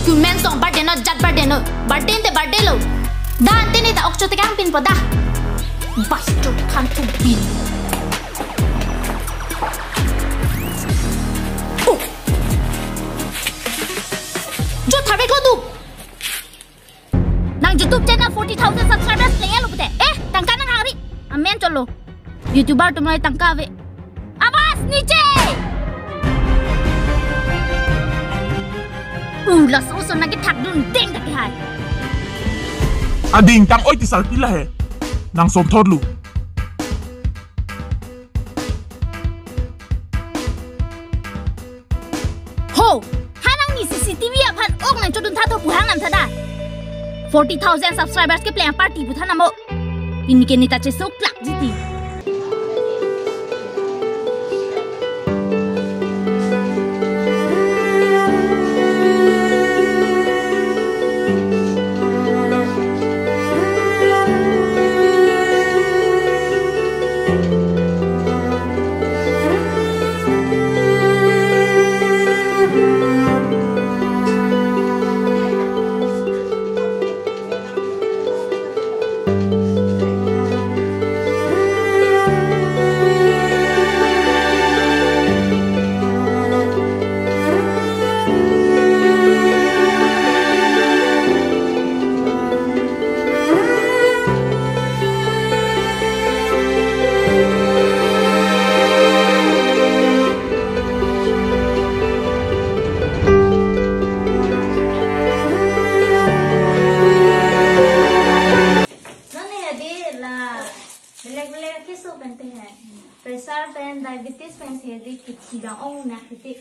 document song birthday no jat birthday no birthday te birthday lo dan te ni ta okcho te kang pin poda bas chok khan tu bin jo thabe ko du nang YouTube channel 40,000 subscribers le lo pute tangka nang hari amen cholo YouTuber tumai tangka ve awas niche las uso na gitak dun ding dak hai ading tang oi ti sal pila he nang som thorlu ho hanang ni CCTV aphan ok nang chodun tha tho puhang nam thada 40,000 subscribers ke plan party bu thana mo ini ke ni ta che so klak jiti pressure pen diabetes pen headache ki dang ong na kiti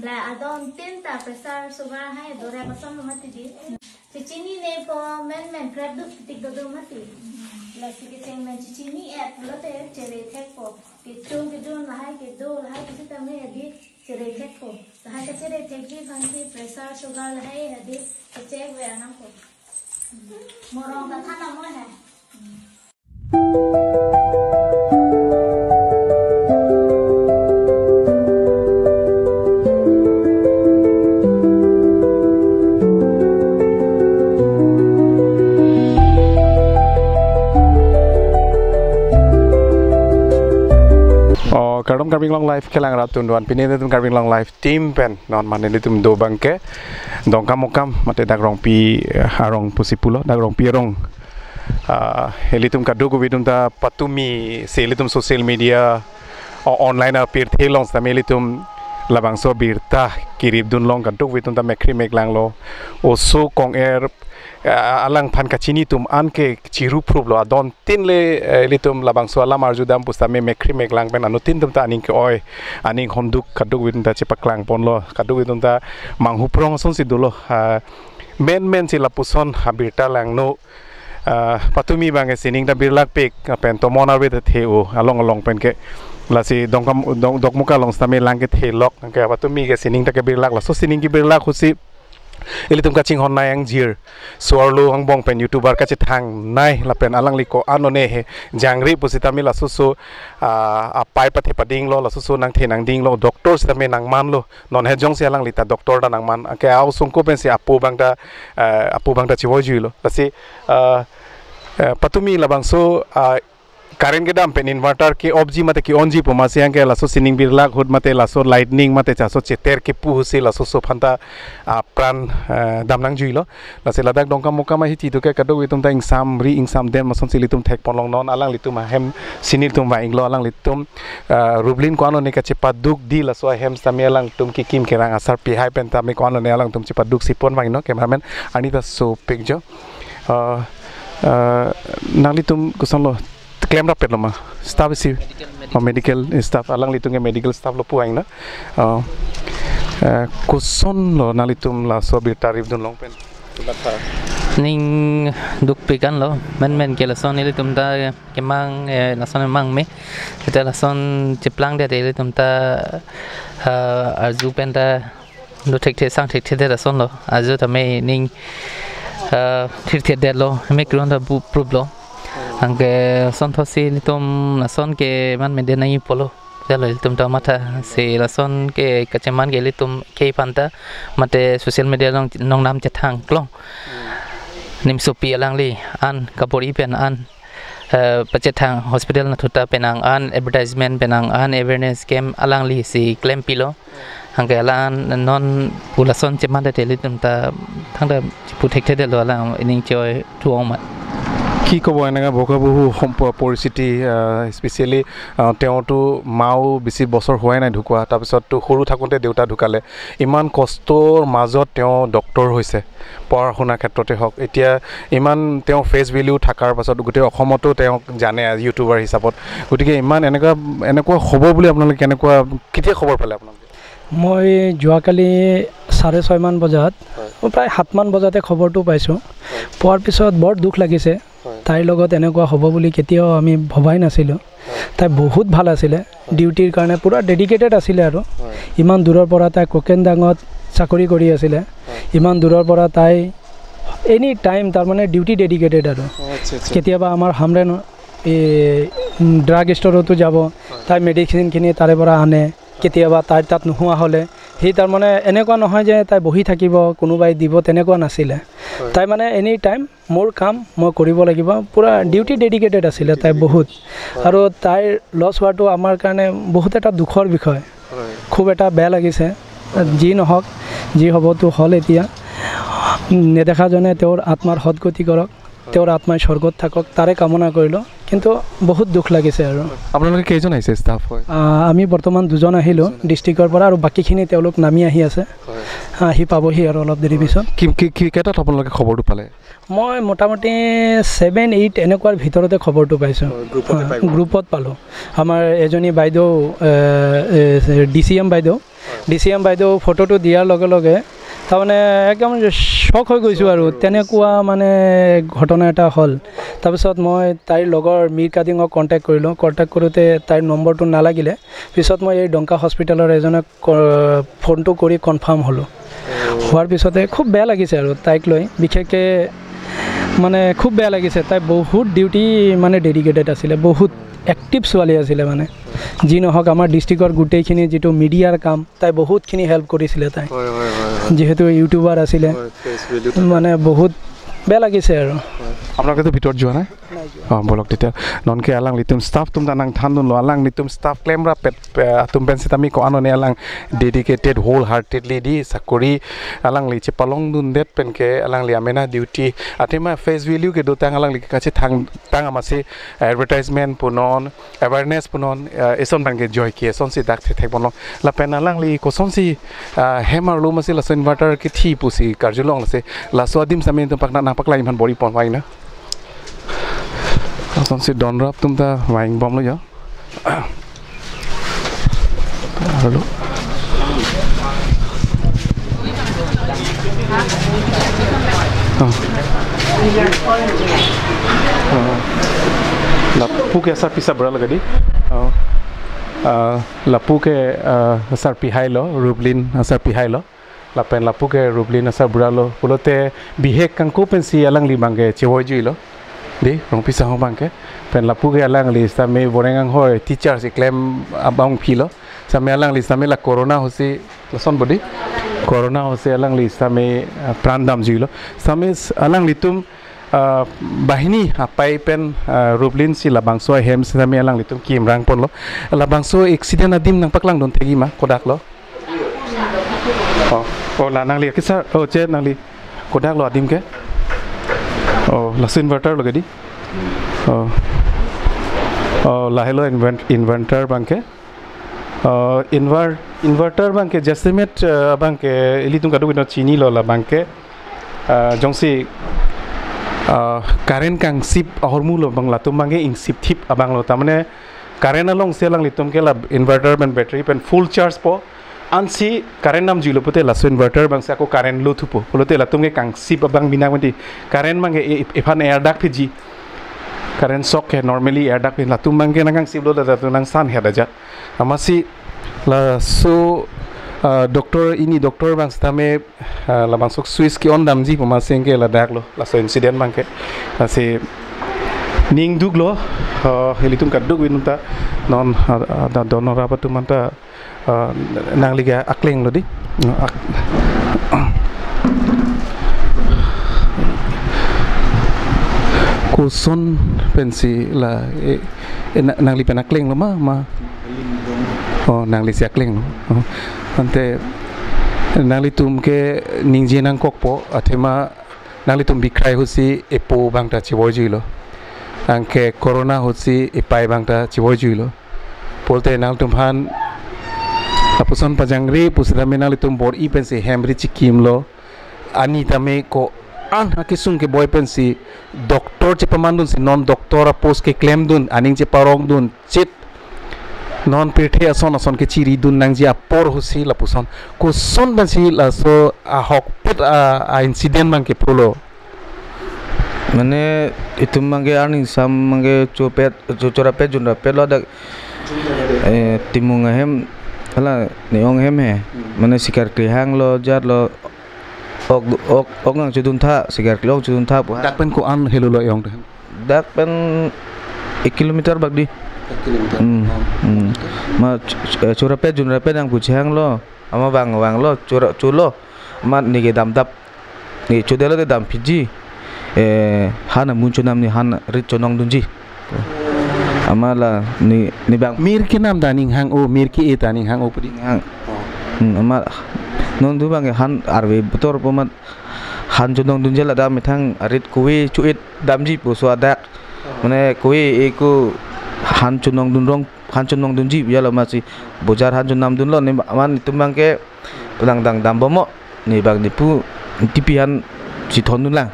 la adon tin ta pressure sugar hai dore basam mati di chini ne po men grab du tik do mati la ki cheng men chini at lo te chere thek po ki chun la hai ki do la hai ki ta me di chere thek po la hai ka chere thek di khan ki pressure sugar la hai di check ve ana po morong ta thana mo hai Kadang karbing long life kelang ratun duan pini itu karbing long life team pen non mana itu do bangke dong kamokam mate dak rong pi harong pusipulo dak rong pi rong elitum kadu gubidum ta patumi selitum social media online apir thelong samelitum labang so birta kirib dun long kadu gubidum ta mekri meklang lo oso kong air alang pan kachini tum anke ciru prublo adon tin le litum labang so alam arjudam pustame mekri meklang pen anu tin tum ta aning ke oi aning honduk kaduk widum ta chepaklang pon lo kaduk widum ta manghuprong son sidulo men si lapuson habirta lang no patumi bange sining ta birlak pek pen tomona with the theu along pen ke lasi dokmuka long stame lang ke thelok ke patumi ke sining ta ke birlak la so sining ki birlak husi elitum kaching hon nayang jir suarlu hangbong pen YouTuber kachethang nai lapen alang liko anone he jangri pusitami la susu apai pathe pading lo la susu nang the nang ding lo doctor sitame nang man lo non he jong se alang lita doctor da nang man ke au sungko pen se apu bangda chiwoju lo lasi patumi labang so current ke dam pen inverter ke obji mate ki onji po masiang ke laso sining birlak hud mate laso lightning mate chaso cheter ke pu husi laso so phanta pran damnang juilo lase ladak dongka moka ma hiti to ke kado witum ta insam dem mason silitum thek ponlong non alang litum hem sinil tum wa inglo alang litum rublin ko ano ne ka chepaduk di laso hem sami alang tum ki kim kerang asar pi hai pen ta me ko ano ne alang tum chepaduk sipon wa no cameraman anita so picture nalitum kuson lo claim rapid lama staff si medical staff alang litungnya medical staff lo puang na kuson lo nalitum la so bir tarif dun long pen ning duk pikan lo men ke la son litum ta kemang la son mang me kita la son cheplang de litum ta arju pen ta do thek the sang thek the la son lo arju ta me ning thir the de lo me kron da proof lo angke son thosi litum la son ke man me de nai polo te lo tum ta mata se lason ke kacheman ge litum ke panta mate social media nong nam kachethang klong nim sopi alang li an kapori pen an kachethang hospital na thuta penang an advertisement penang an awareness cam alang li si claim pilo hangke alan non pulason cheman te litum ta thang da protected lo alang ining joy tuong mat কি ক'ব এনেকৈ বহু পৰিস্থিতি specially তেওঁতো মাও বেছি বছৰ হোৱাই নাই ঢুকুৱা তাৰপিছততো সৰু থাকোঁতে দেউতা ঢুকালে ইমান কষ্টৰ মাজত তেওঁ ডক্তৰ হৈছে পঢ়া শুনাৰ ক্ষেত্ৰতে হওক এতিয়া ইমান তেওঁ ফেচ ভেলিউ থকাৰ পাছত গোটেই অসমতো তেওঁক জানে ইউটিউবাৰ হিচাপত গতিকে ইমান এনেকুৱা হ'ব বুলি আপোনালোকে কেতিয়া খবৰ পালে আপোনালোকে মই যোৱাকালি 6:30 মান বজাত প্ৰায় 7 মান বজাতে খবৰটো পাইছোঁ পোৱাৰ পিছত বৰ দুখ লাগিছে তাইৰ লগত এনেকুৱা হ'ব বুলি কেতিয়াও আমি ভবাই নাছিলোঁ তাই বহুত ভাল আছিলে ডিউটিৰ কাৰণে পুৰা ডেডিকেটেড আছিলে আৰু ইমান দূৰৰ পৰা তাই ককেনদাঙত চাকৰি কৰি আছিলে ইমান দূৰৰ পৰা তাই এনি টাইম তাৰমানে ডিউটি ডেডিকেটেড আৰু কেতিয়াবা আমাৰ হামৰেন ড্ৰাগ ষ্ট'ৰতো যাব তাই মেডিচিনখিনি তাৰে পৰা আনে কেতিয়াবা তাইৰ তাত নোহোৱা হ'লে সেই তাৰমানে এনেকুৱা নহয় যে তাই বহি থাকিব কোনোবাই দিব তেনেকুৱা নাছিলে তাই মানে এনি টাইম মোৰ কাম মই কৰিব লাগিব পুৰা ডিউটি ডেডিকেটেড আছিলে তাই বহুত আৰু তাইৰ লছ হোৱাটো আমাৰ কাৰণে বহুত এটা দুখৰ বিষয় খুব এটা বেয়া লাগিছে যি নহওক যি হ'বতো হ'ল এতিয়া নেদেখাজনে তেওঁৰ আত্মাৰ সদগতি কৰক তেওঁৰ আত্মাই স্বৰ্গত থাকক তাৰে কামনা কৰিলোঁ কিন্তু বহুত দুখ লাগিছে আৰু আপোনালোকে কেইজন আহিছে ষ্টাফ হয় আমি বৰ্তমান 2জন আহিলোঁ ডিষ্ট্ৰিক্টৰ পৰা আৰু বাকীখিনি তেওঁলোক নামি আহি আছে আহি পাবহি আৰু অলপ দেৰি পিছত কেইটাত আপোনালোকে খবৰটো পালে মই মোটামুটি 7-8 এনেকুৱাৰ ভিতৰতে খবৰটো পাইছোঁ গ্ৰুপত পালোঁ আমাৰ এজনী বাইদেউ DCM বাইদেউ ফটোটো দিয়াৰ লগে লগে তাৰমানে একদম শ্বক হৈ গৈছোঁ আৰু তেনেকুৱা মানে ঘটনা এটা হ'ল তাৰপিছত মই তাইৰ লগৰ মীৰ কাদিঙক কণ্টেক্ট কৰিলোঁ কণ্টেক্ট কৰোঁতে তাইৰ নম্বৰটো নালাগিলে পিছত মই এই ডংকা হস্পিটেলৰ এজনক ফোনটো কৰি কনফাৰ্ম হ'লোঁ হোৱাৰ পিছতে খুব বেয়া লাগিছে আৰু তাইক লৈ বিশেষকৈ মানে খুব বেয়া লাগিছে তাই বহুত ডিউটি মানে ডেডিকেটেড আছিলে বহুত এক্টিভ ছোৱালী আছিলে মানে যি নহওক আমাৰ ডিষ্ট্ৰিক্টৰ গোটেইখিনি যিটো মিডিয়াৰ কাম তাই বহুতখিনি হেল্প কৰিছিলে তাই যিহেতু ইউটিউবাৰ আছিলে মানে বহুত বেয়া লাগিছে আৰু আপোনালোকেতো ভিতৰত যোৱা নাই bolok detail non ke alang litum staff tum tanang thandun lo alang litum staff claim ra tum pensit ami ko anone alang dedicated wholeheartedly di sakuri alang li chepalong dun det pen ke alang li amena duty atima face value ke do tang alang li kache tang amase advertisement punon awareness punon eson ban ke joy ke son si dak thek bonlo la pen alang li ko son si hemar lo mase la inverter ke thi pusi karjulong se la swadim samin tum pakna na pakla imhan bori pon vai na Son si don rap tum ta main bom lo ya. Halo. Lapu ke asar pisa beral gadi. Lapu ke asar pihai lo, Ruplin asar pihai lo. Lapen lapu ke Ruplin asar beral lo. Pulote bihek kangku pensi alang limang ke cewoi lo. Di rong pisah bang ke pen lapu ke alang li same borengang hoy teacher si claim abang philo same alang li same la corona hosi lason bodi corona hosi alang li same prandam jilo same alang li tum bahini apai pen Ruplin si labangso hem same alang li tum kim rang pon lo labangso accident adim nang paklang don thegi ma kodak lo oh la nang li kisa oh che nang li kodak lo adim ke Oh, las inverter lo gadi. Oh, la hello inverter bangke. Inverter bangke jestimet bangke ili tung kadu kino chini lo la bangke. Jongsi karen kang sip ahormu lo bang la tum bangke ing sip tip abang lo tamane karen along selang litum ke la inverter ben battery pen full charge po. Ansi karen nam jilo pute la inverter bang sa ko karen lo thupo polote la tumge kang sip bang bina menti karen mange aphan air duct phiji karen shock ke normally air duct la tum bang ke nang sip lo da tu nang san heda ja amasi la so doctor ini doctor bang stame la bang sok swiss ki on dam ji poma sengke la dak lo la so incident bang ke asi ning duk lo helitum kaduk winta non ada donor apa tu manta nang liga akling lo di kuson pensi la nang li penakling lo ma oh nang li siakling lo ante nang li tum ke ningje nang kokpo athema nang li tum bikrai husi epo bangta chiboji lo angke corona husi ipai bangta chiboji lo polte nang tum han apuson pajangri pusra menal tum bor I pensi hemri chikim lo ani tame ko an hakisung ke boy pensi doktor che pamandun si non doktora post ke claim dun aning che parong dun chit non pethe ason ke chiri dun nang ji apor husi la puson ko son pensi la so a hok put a incident man ke pulo mane itu mangge earning sam mangge chora pet jun pet lo dak timung hem ala neong hem he mane sikar klihang lo jar lo ok ngang chudun tha sikar klong chudun tha dak pen ko an helu lo yong dak pen 1 kilometer bak di 1 kilometer ma chora pet jun pet ang buchang lo ama bang lo chora chulo ma ni ge dam dap ni chudelo de dam piji hana muncho nam ni hana rit chonong dunji amala ni bang mir ke nam daning hang o mir ki e daning hang o pudi hang ama non du bang han arwe butor pomat han chonong dunje la dam thang rit kuwi chuit damji pu swadak mane kuwi e ku han chonong dun rong han chonong dunji yala masi bojar han chonam dun lo ni man tumbang ke dang dam bomo ni bang ni pu tipian si thon dun lang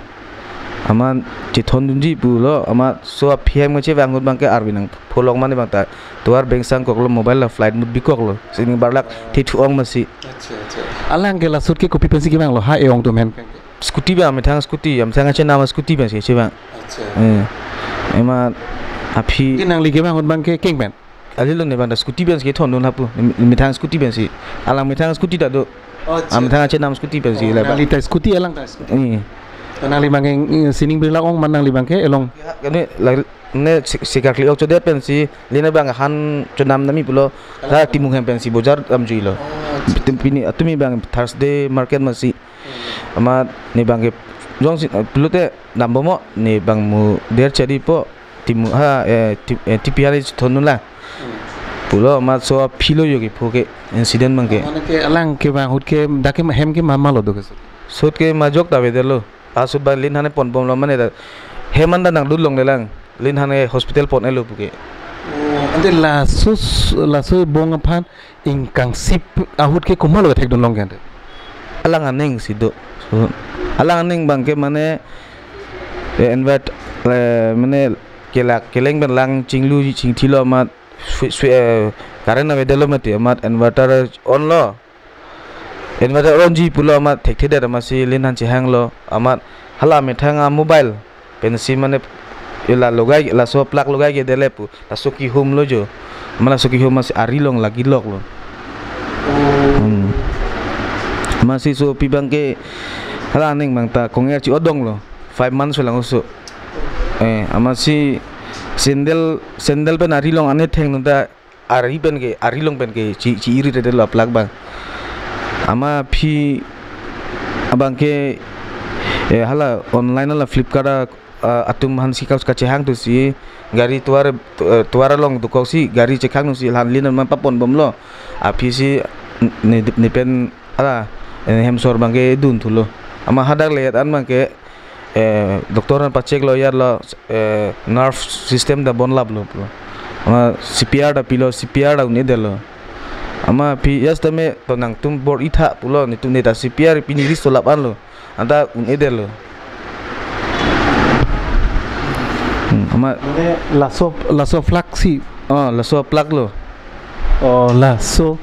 ama chithon dunji pulo ama so pm nge bangun bangke arbinang pholong mane bangta tuar bengsang koklo mobile la flight mut bikoklo sini barlak thitu ong masi alang ke la sut ke kopi pensi ke bang lo ha eong to men scooty ba me thang scooty am thang che nama scooty ben se bang ema api kinang li ke bang bangke king ben ali lo ne bang scooty ben se thon don hapu me thang scooty ben si alang me thang scooty da do am thang che nama scooty ben si la li ta scooty alang ta nang li bangke sining bila ong manang li bangke elong kene ne sikakli ok chode pensi lina bang han chunam nami pulo ra timung hem pensi bojar am juilo pini atumi bang Thursday market masi ama ni bangke jong pulote nambomo ni bang mu der chadi po timu ha tipiari thonula pulo ama so philo yogi phoke incident mangke ke alang ke bang hut ke dake hem ke mamalo do sot ke majok ta bedelo asut ba lin hane pon bom lo mane da hemanda nang dulong lelang lin hane hospital pon elo puke ante la so bong aphan ingkang sip ahut ke kumalo thek don long gante alang aneng sido alang aneng bangke mane invite mane keleng ben lang chinglu chingthilo mat karena bedelo mate mat inverter on lo inverter on ji pulo amat thek theda masi linhan chi hang lo amat hala me thanga mobile pensi mane ila logai la so plug logai ge dele pu la so ki home lo jo mala so ki home mas ari long lagi lok lo masih so pi bangke hala ning bangta konger chi odong lo 5 months lang usu amasi sendel pen ari long ane theng nda ari long pen ke chi iri de lo plug bang ama phi abangke hala online la flipkart atum han sikau kachethang tu si gari tuara long tu si gari chekhang si han lin man papon bomlo api si ni pen ala hemsor bangke dun thulo ama hadak le an bangke doktoran pachek lo yar lo nerve system da bon lab lo ama CPR da pilo CPR da ne delo ama pi yastame tonang tum bor itha pulo ni tum ne da CPR pini risto laban lo anda un edelo ama laso flaxi laso plug lo laso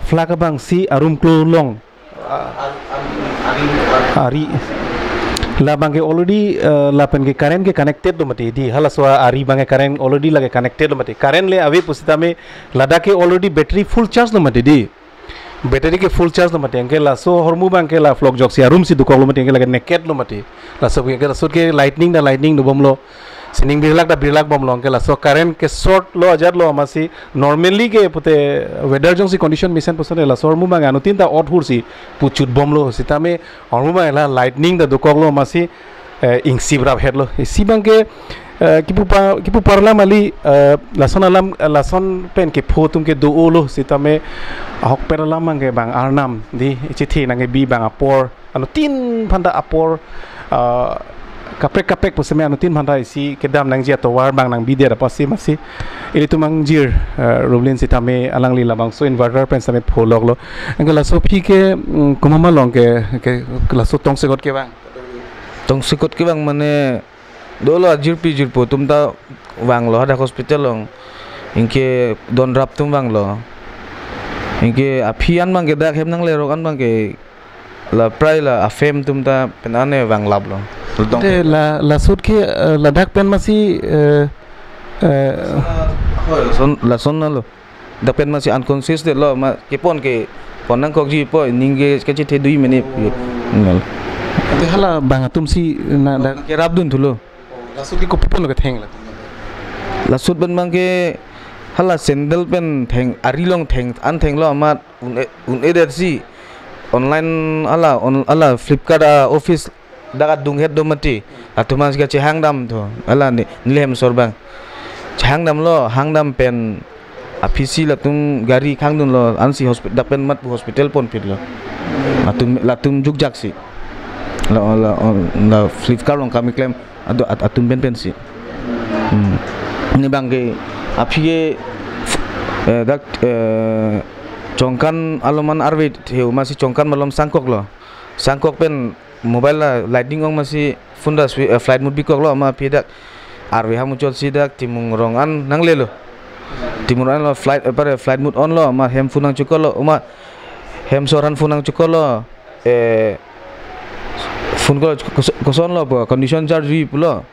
flag bang si arum klong ari la bangke already la pen ke current ke connected do mate di hala so ari bangke current already lage connected do mate current le ave pusita me lada ke already battery full charge do mate di battery ke full charge do mate ke la so hormu bangke la flock jok si arum si du ko lo mate ke lage naked lo mate la so ke lightning do bomlo sining birlak bom long ke la so current ke short lo ajar lo amasi normally ke pute weather jong si condition mission person la sor mu bang anu tin ta odd hursi puchut bom lo sitame ormu bang la lightning da dukok lo amasi ing sibra het lo sibang ke kipu parla mali lason pen ke photum ke do lo sitame hok perala mangke bang arnam di chithi nange bi bang apor anu tin phanda apor kapek puseme anu tin phanda isi kedam nang jia towar bang nang bi dia pasi masi ili tumang jir Ruplin sitame alang lila bang so inverter pen same pholok lo angela so phi ke kumama long ke laso tong se got ke bang tong sikot ke bang mane dolo jirpo tumta wang lo ada hospital long inke don rap tum wang lo inke apian bang ke dak hem nang le rokan bang ke la prai la afem tumta penane wang lab lo de la sut ke la dak pen masi la son lo dak pen masi unconscious de lo ma ke pon nang kok ji po ninge ke chi the 2 minute ngal de hala bang atum si na dak ke rap dun thulo lasut ki kopipon lo ke theng la lasut ban bang ke hala sandal pen theng arilong theng an theng lo amat un edet si online ala Flipkart office dagat dung het domati atuma siga chehang dam tho ala ni lem sorbang chehang dam lo hang dam pen apisi la tum gari khang dun lo ansi hospital dapen mat hospital pon pit lo latum jugjak si la Flipkart long kami claim atum pen si ni bang ke api dak congkan aloman arwit heu masih congkan malam sangkok pen mobile la lightning ong masih funda flight mode bikok lo ma pidak arwe hamu chol sidak timung rongan nang le lo timung rongan lo flight mode on lo ma hem funang chukol lo ma hem soran funang chukol lo phun ko koson lo condition charge ri pulo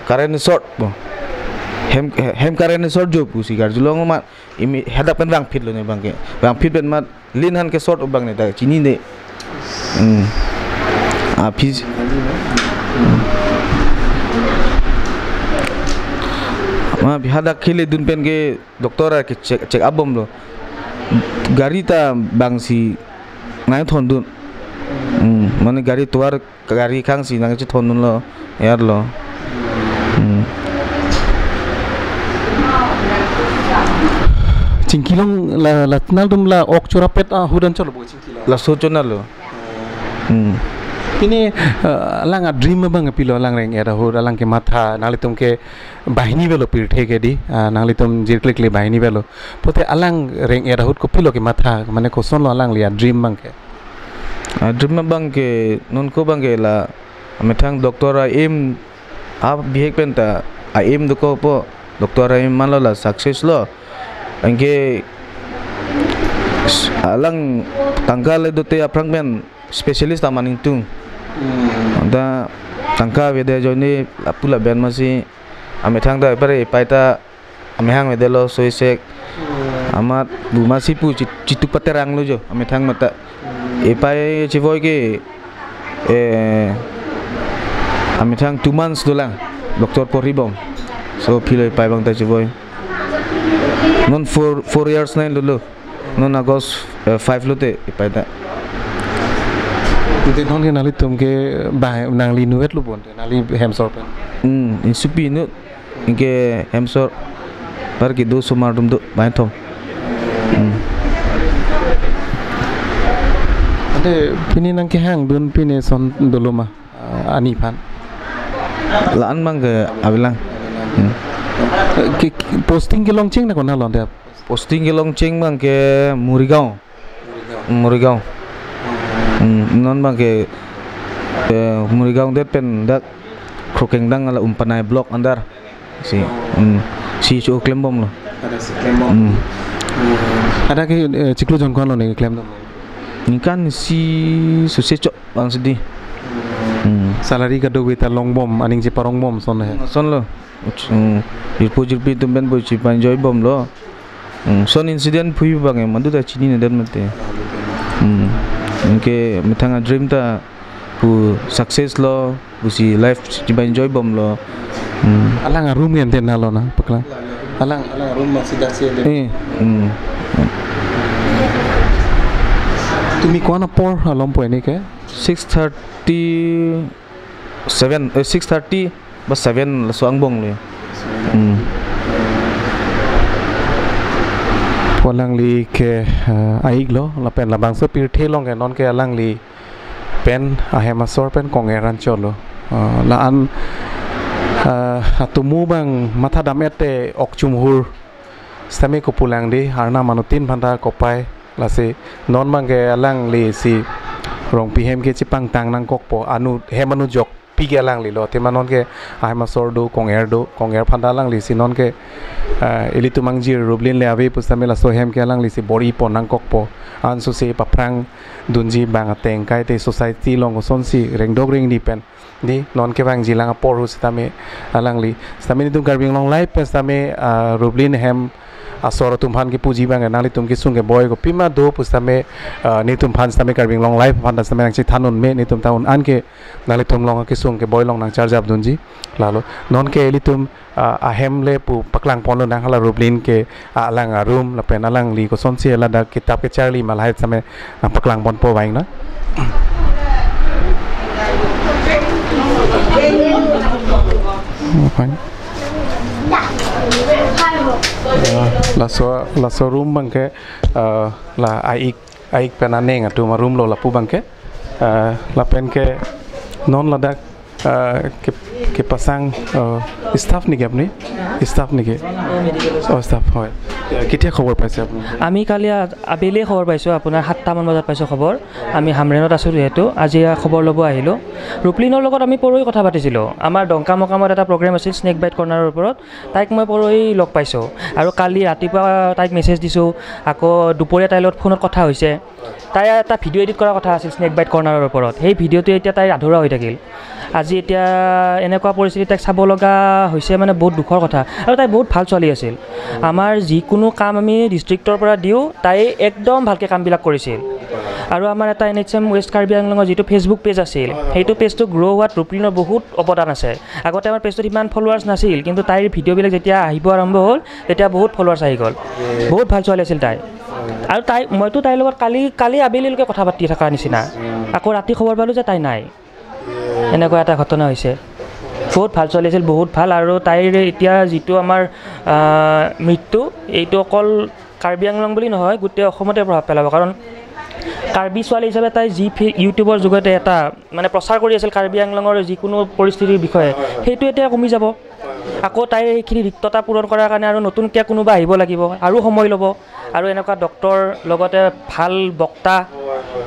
current short bo hem current short jo pusi gar julong ma imi hadap pen bang fit lo ne bang ke bang fit ben mat lin han ke short bang ne ta chini ne apis ma bihadak khile dun pen ke doktor ke check abom lo gari ta bang si ngai thon dun mane gari tuar gari khang si nang chi thon dun lo yar lo cingkilong la tnal dum la ok churapet hudan cholo bo cingkilong la so chona lo ini alang dream bang pilo alang reng era hur alang ke matha nali tum ke bahini velo pir theke di nali tum jirkle bahini velo pote alang reng era hur ko pilo ke matha mane ko son lo alang lia dream bang ke dream bang ke non ko bang ke la ametang doktor aim bihek penta aim do ko po doktor aim malo la success lo angke alang tanggal do te aprang men specialist amaning tung da tangka wede joni apula ben masi amethang da pare paita amehang wede lo soisek amat bumasi pu citu paterang lo jo amethang mata epai chivoi ke amethang 2 months dolang doktor poribom so piloi pai bang ta chivoi non 4 years nain lo non agos 5 lote epai ta Jadi non nali tum ke bah nang li nuet lu bon nali hamsor pen insupi nu inke hamsor par ke do sumar dum do bai thom ade pini nang ke hang dun pini son doloma ani pan la an mang ke abilang posting ke longching na kona londe posting ke longching mang ke Murigao non bang ke Murigao det pen dak krokeng dang ala umpanai blok andar si chu klembom lo ada ke ciklu jongkon lo ne klem ni kan si suse chok bang sedi salary ka do wita long bom aning je parong bom son lo jirpi tumben bo chi panjoy bom lo son incident phui bang mandu da chini ne dan mate inke metanga dream ta pu success lo busi life chiba enjoy bom lo Alang room yang tenang lo na paklang. Alang room masih dah siap. Tumi kuana por alom po ini ke? 6:30 bas 7 suang bong le. Pulang li ke aig lo lapen labang so pir thelong ke non ke alang li pen ahemasor pen kongeran cholo la an atumu bang matha damete okchumhur stame ko pulang di harna manutin phanda kopai lase non bang ke alang li si rongpi hem ke chipang tang nang kokpo anu hemanu jok pi ke alang li lo te manon ke ahemasor do konger phanda alang li si non ke ili tumang jir rublin le ave pustame la so hem ke alang li si bori ponang kokpo an su se paprang dunji bang ateng kai te society long son si rengdog ring dipen di non ke bang jilang por hu stame alang li stame ni tum karbing long life pe stame rublin hem asor tumhan ki puji bang nali tum ki sung ke boy ko pima do pustame ni tum phan stame karbing long life phan da stame nang chi thanun me ni tum taun an ke nali tum long ki sung ke boy long nang charge up dunji lalo non ke eli tum ahem le pu paklang pon lo nang hala rublin ke alang room la pen alang li ko son si la da kitab ke charli malai stame paklang pon po baing na la so room bang ke la aik penaneng atu ma room lo la pu bang ke la pen ke non la dak ke pasang staff ni apni staff ni ke staff hoy কেতিয়া খবৰ পাইছে আপুনি আমি কালি আবেলি খবৰ পাইছোঁ আপোনাৰ 7টা মান বজাত পাইছোঁ খবৰ আমি হামৰেনত আছোঁ যেহেতু আজি খবৰ ল'ব আহিলোঁ ৰুপলিনৰ লগত আমি পৰহি কথা পাতিছিলোঁ আমাৰ ডংকা মকামত এটা প্ৰগ্ৰেম আছিল স্নেক বাইট কৰ্নাৰৰ ওপৰত তাইক মই পৰহি লগ পাইছোঁ আৰু কালি ৰাতিপুৱা তাইক মেছেজ দিছোঁ আকৌ দুপৰীয়া তাইৰ লগত ফোনত কথা হৈছে তাই এটা ভিডিঅ' এডিট কৰাৰ কথা আছিল স্নেক বাইট কৰ্নাৰৰ ওপৰত সেই ভিডিঅ'টো এতিয়া তাইৰ আধৰুৱা হৈ থাকিল আজি এতিয়া এনেকুৱা পৰিস্থিতি তাইক চাব লগা হৈছে মানে বহুত দুখৰ কথা আৰু তাই বহুত ভাল ছোৱালী আছিল আমাৰ যিকোনো কাম আমি ডিষ্ট্ৰিক্টৰ পৰা দিওঁ তাই একদম ভালকৈ কামবিলাক কৰিছিল আৰু আমাৰ এটা NHM ৱেষ্ট কাৰ্বি আংলঙৰ যিটো ফেচবুক পেজ আছিল সেইটো পেজটো গ্ৰ' হোৱাত ৰুপলিনৰ বহুত অৱদান আছে আগতে আমাৰ পেজটোত ইমান ফলোৱাৰ্ছ নাছিল কিন্তু তাইৰ ভিডিঅ'বিলাক যেতিয়া আহিব আৰম্ভ হ'ল তেতিয়া বহুত ফলোৱাৰ্ছ আহি গ'ল বহুত ভাল ছোৱালী আছিল তাই আৰু মইতো তাইৰ লগত কালি আবেলিলৈকে কথা পাতি থকাৰ নিচিনা আকৌ ৰাতি খবৰ পালোঁ যে তাই নাই এনেকুৱা এটা ঘটনা হৈছে বহুত ভাল ছোৱালী আছিল বহুত ভাল আৰু তাইৰ এতিয়া যিটো আমাৰ মৃত্যু এইটো অকল কাৰ্বি আংলং বুলি নহয় গোটেই অসমতে প্ৰভাৱ পেলাব কাৰণ কাৰ্বি ছোৱালী হিচাপে তাই যি ইউটিউবৰ যোগেতে এটা মানে প্ৰচাৰ কৰি আছিল কাৰ্বি আংলঙৰ যিকোনো পৰিস্থিতিৰ বিষয়ে সেইটো এতিয়া কমি যাব আকৌ তাইৰ এইখিনি ৰিক্ততা পূৰণ কৰাৰ কাৰণে আৰু নতুনকৈ কোনোবা আহিব লাগিব আৰু সময় ল'ব আৰু এনেকুৱা ডক্তৰ লগতে ভাল বক্তা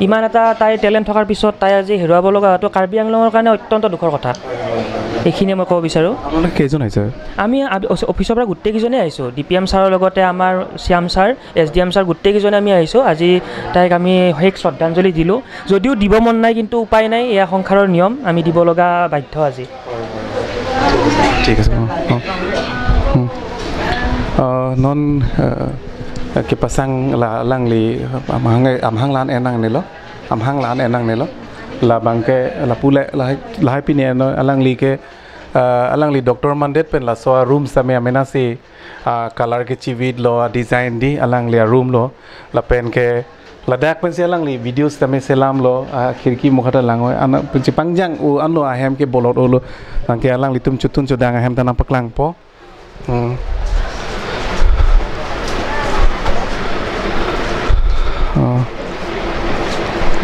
ইমান এটা তাইৰ টেলেণ্ট থকাৰ পিছত তাই আজি হেৰুৱাব লগা হোৱাটো কাৰ্বি আংলঙৰ কাৰণে অত্যন্ত দুখৰ কথা এইখিনিয়ে মই ক'ব বিচাৰোঁ আপোনালোক কেইজন আহিছে আমি অফিচৰ পৰা গোটেইকেইজনেই আহিছোঁ DPM ছাৰৰ লগতে আমাৰ শ্যাম ছাৰ SDM ছাৰ গোটেইকেইজনে আমি আহিছোঁ আজি তাইক আমি শেষ শ্ৰদ্ধাঞ্জলি দিলোঁ যদিও দিব মন নাই কিন্তু উপায় নাই এয়া সংসাৰৰ নিয়ম আমি দিব লগা বাধ্য আজি ঠিক আছে non ke pasang lang li amhang lan enang nelo la bangke la pule la pine no alang li doctor mandet pen la so room same amena si color ke chivid lo design di alang li room lo la pen ke la dak pen se alang li videos tame selam lo khirki mukhata langoi ana penci pangjang u anlo ahem ke bolot olo angke alang li tum chutun chudang ahem tanam paklang po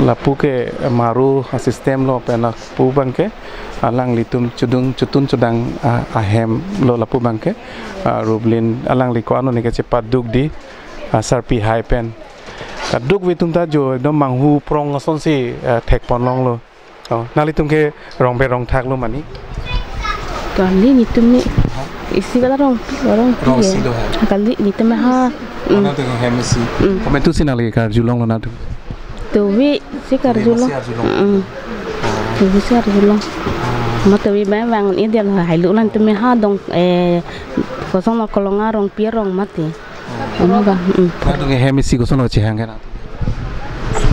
lapu ke maru sistem lo pena pu bangke alang litum chutun chudang ahem lo lapu bangke rublin alang li ko anu ni ke cepat duk di sarpi high pen duk vitum ta jo ekdom manghu prong son si thek pon long lo nali tum ke rong be rong thak lo mani kali ni tum ni isi kala rong si do kali ni tum ha ana te hem si komentu sinali kar julong lo na tu Tuwi si karjulo. Tuwi si karjulo. Ma tuwi ba bang ni dia lah hai lu lan tu me ha dong kosong ma kolonga rong pi rong mati. Ono ba. Ta dong hemisi ko sono chi hang kana.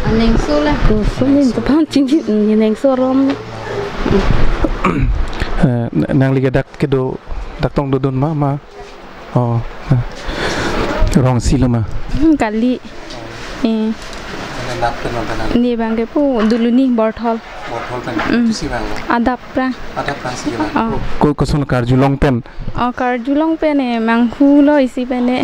Aneng so la. Ko so ni tu pan ching ni neng so rom. Nang liga dak ke do dak tong dudun ma oh rong silo ma kali ni bang ke pu dulu ni borthol adap pra ko son karjulong pen karjulong pen mang hulo isi pen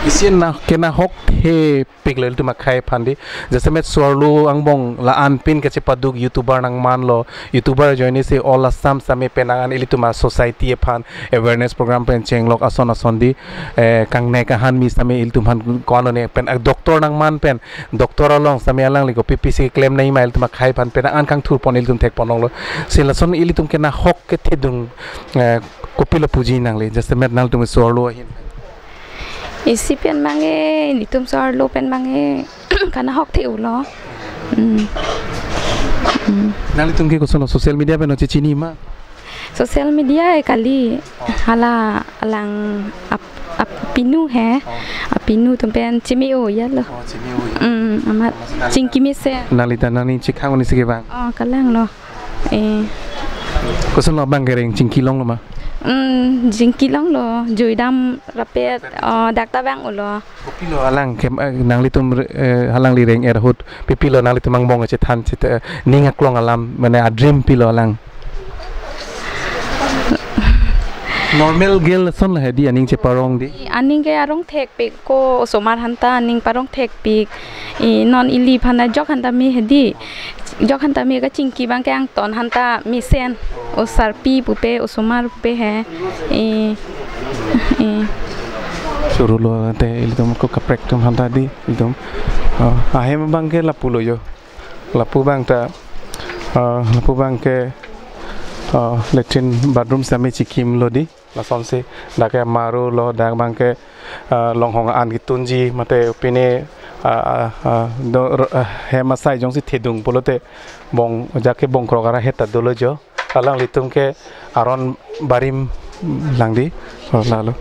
isian na kena hok he piglel tu makai phandi jase met sorlu angbong la an pin ke paduk youtuber nang manlo youtuber join se all assam same penangan ili tu ma society e phan awareness program pen chenglok ason di kang ne ka han mi same il tu man kono ne pen doctor nang man pen doctor along same alang liko ppc claim nai mail tu makai phan pen an kang thur pon il tum thek ponong lo se la son ili tum kena hok ke thedung kopilo puji nang le jase met nal tu sorlu hin isi pen mange nitum sor lo pen mange kana hok theu lo nali tum ke ko sono social media pen oche chini ma social media kali hala alang pinu he pinu tum pen chimi o ya lo amat chingki mi se nali tanani chikhang ni sige bang kalang lo ko sono bang gereng chingki long lo ma jingki long lo juidam rapet dakta bang ulo pipilo alang kem nang litum halang li reng erhut pipilo nang litum mang bong che than che ninga klong alam mane a dream pilo alang normal girl son la hedi aning che parong di aning ke arong thek pe ko somar hanta aning parong thek pik non ili phana jok hanta mi hedi jok hanta mi ka chingki bang ke ang ton hanta mi sen o sarpi pupe o somar pupe he suruh lo te iltum ko kaprek tum hanta di iltum ahem bang ke lapulo yo lapu bang ta lapu bang ke latrine bathroom same chikim lo di lason se dake maru lo dak bang ke long hong an ki tunji mate pine he masai jong si thedung polote bong jake bong krogara heta dolo jo alang litum ke aron barim langdi lalu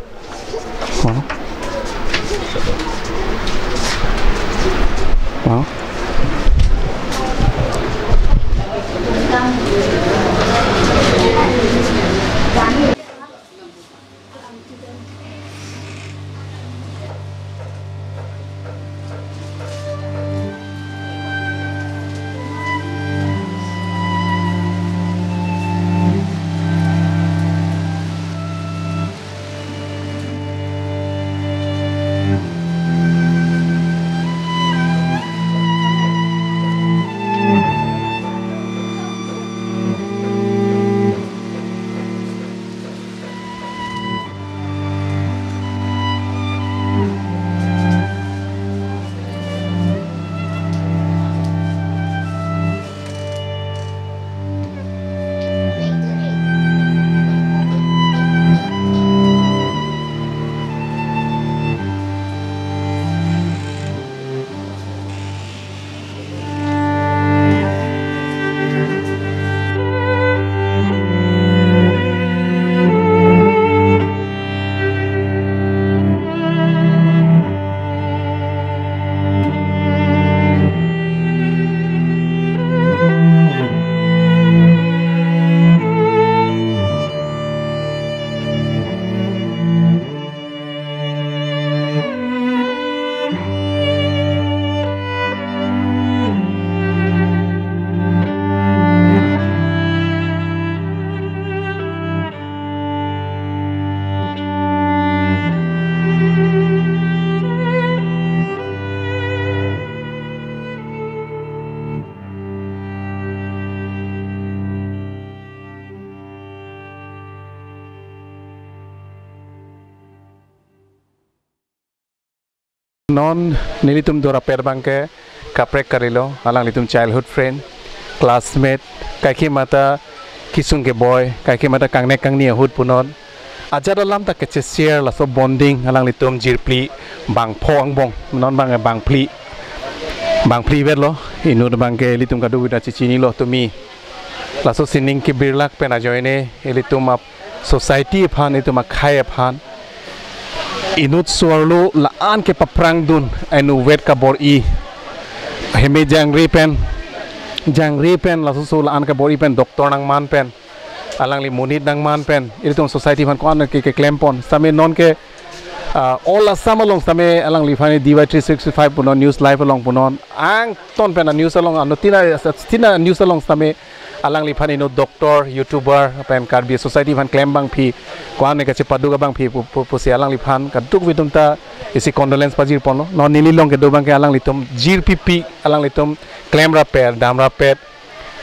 non nilitum dora per bangke kaprek karilo alang litum childhood friend classmate kaiki mata kisung ke boy kaiki mata kangne kangni hut punon ajar alam ta ke share la so bonding alang litum jirpli bang phong bong non bang bang pli vet lo inu bangke litum kadu wida chichini lo tumi la so sining ke birlak pena joine litum ap society phan itu makai phan inut suarlo laan ke paprang dun anu wet ka bor I heme jangri pen la so laan ka bor I pen doktor nang man pen alang li munit nang man pen ilitum society fan kwan ke claim pon same non ke all Assam along same alang li fani DY 365 punon news live along punon ang ton pen news along ano tina news along same alang li fani no doctor youtuber pen karbi society fan claim bang phi kwan ne kache padu bang phi pusi alang li fan kaduk vidum ta isi condolence pajir pono non nili long ke do bang ke alang li tum jir pipi alang li tum claim ra per dam ra pet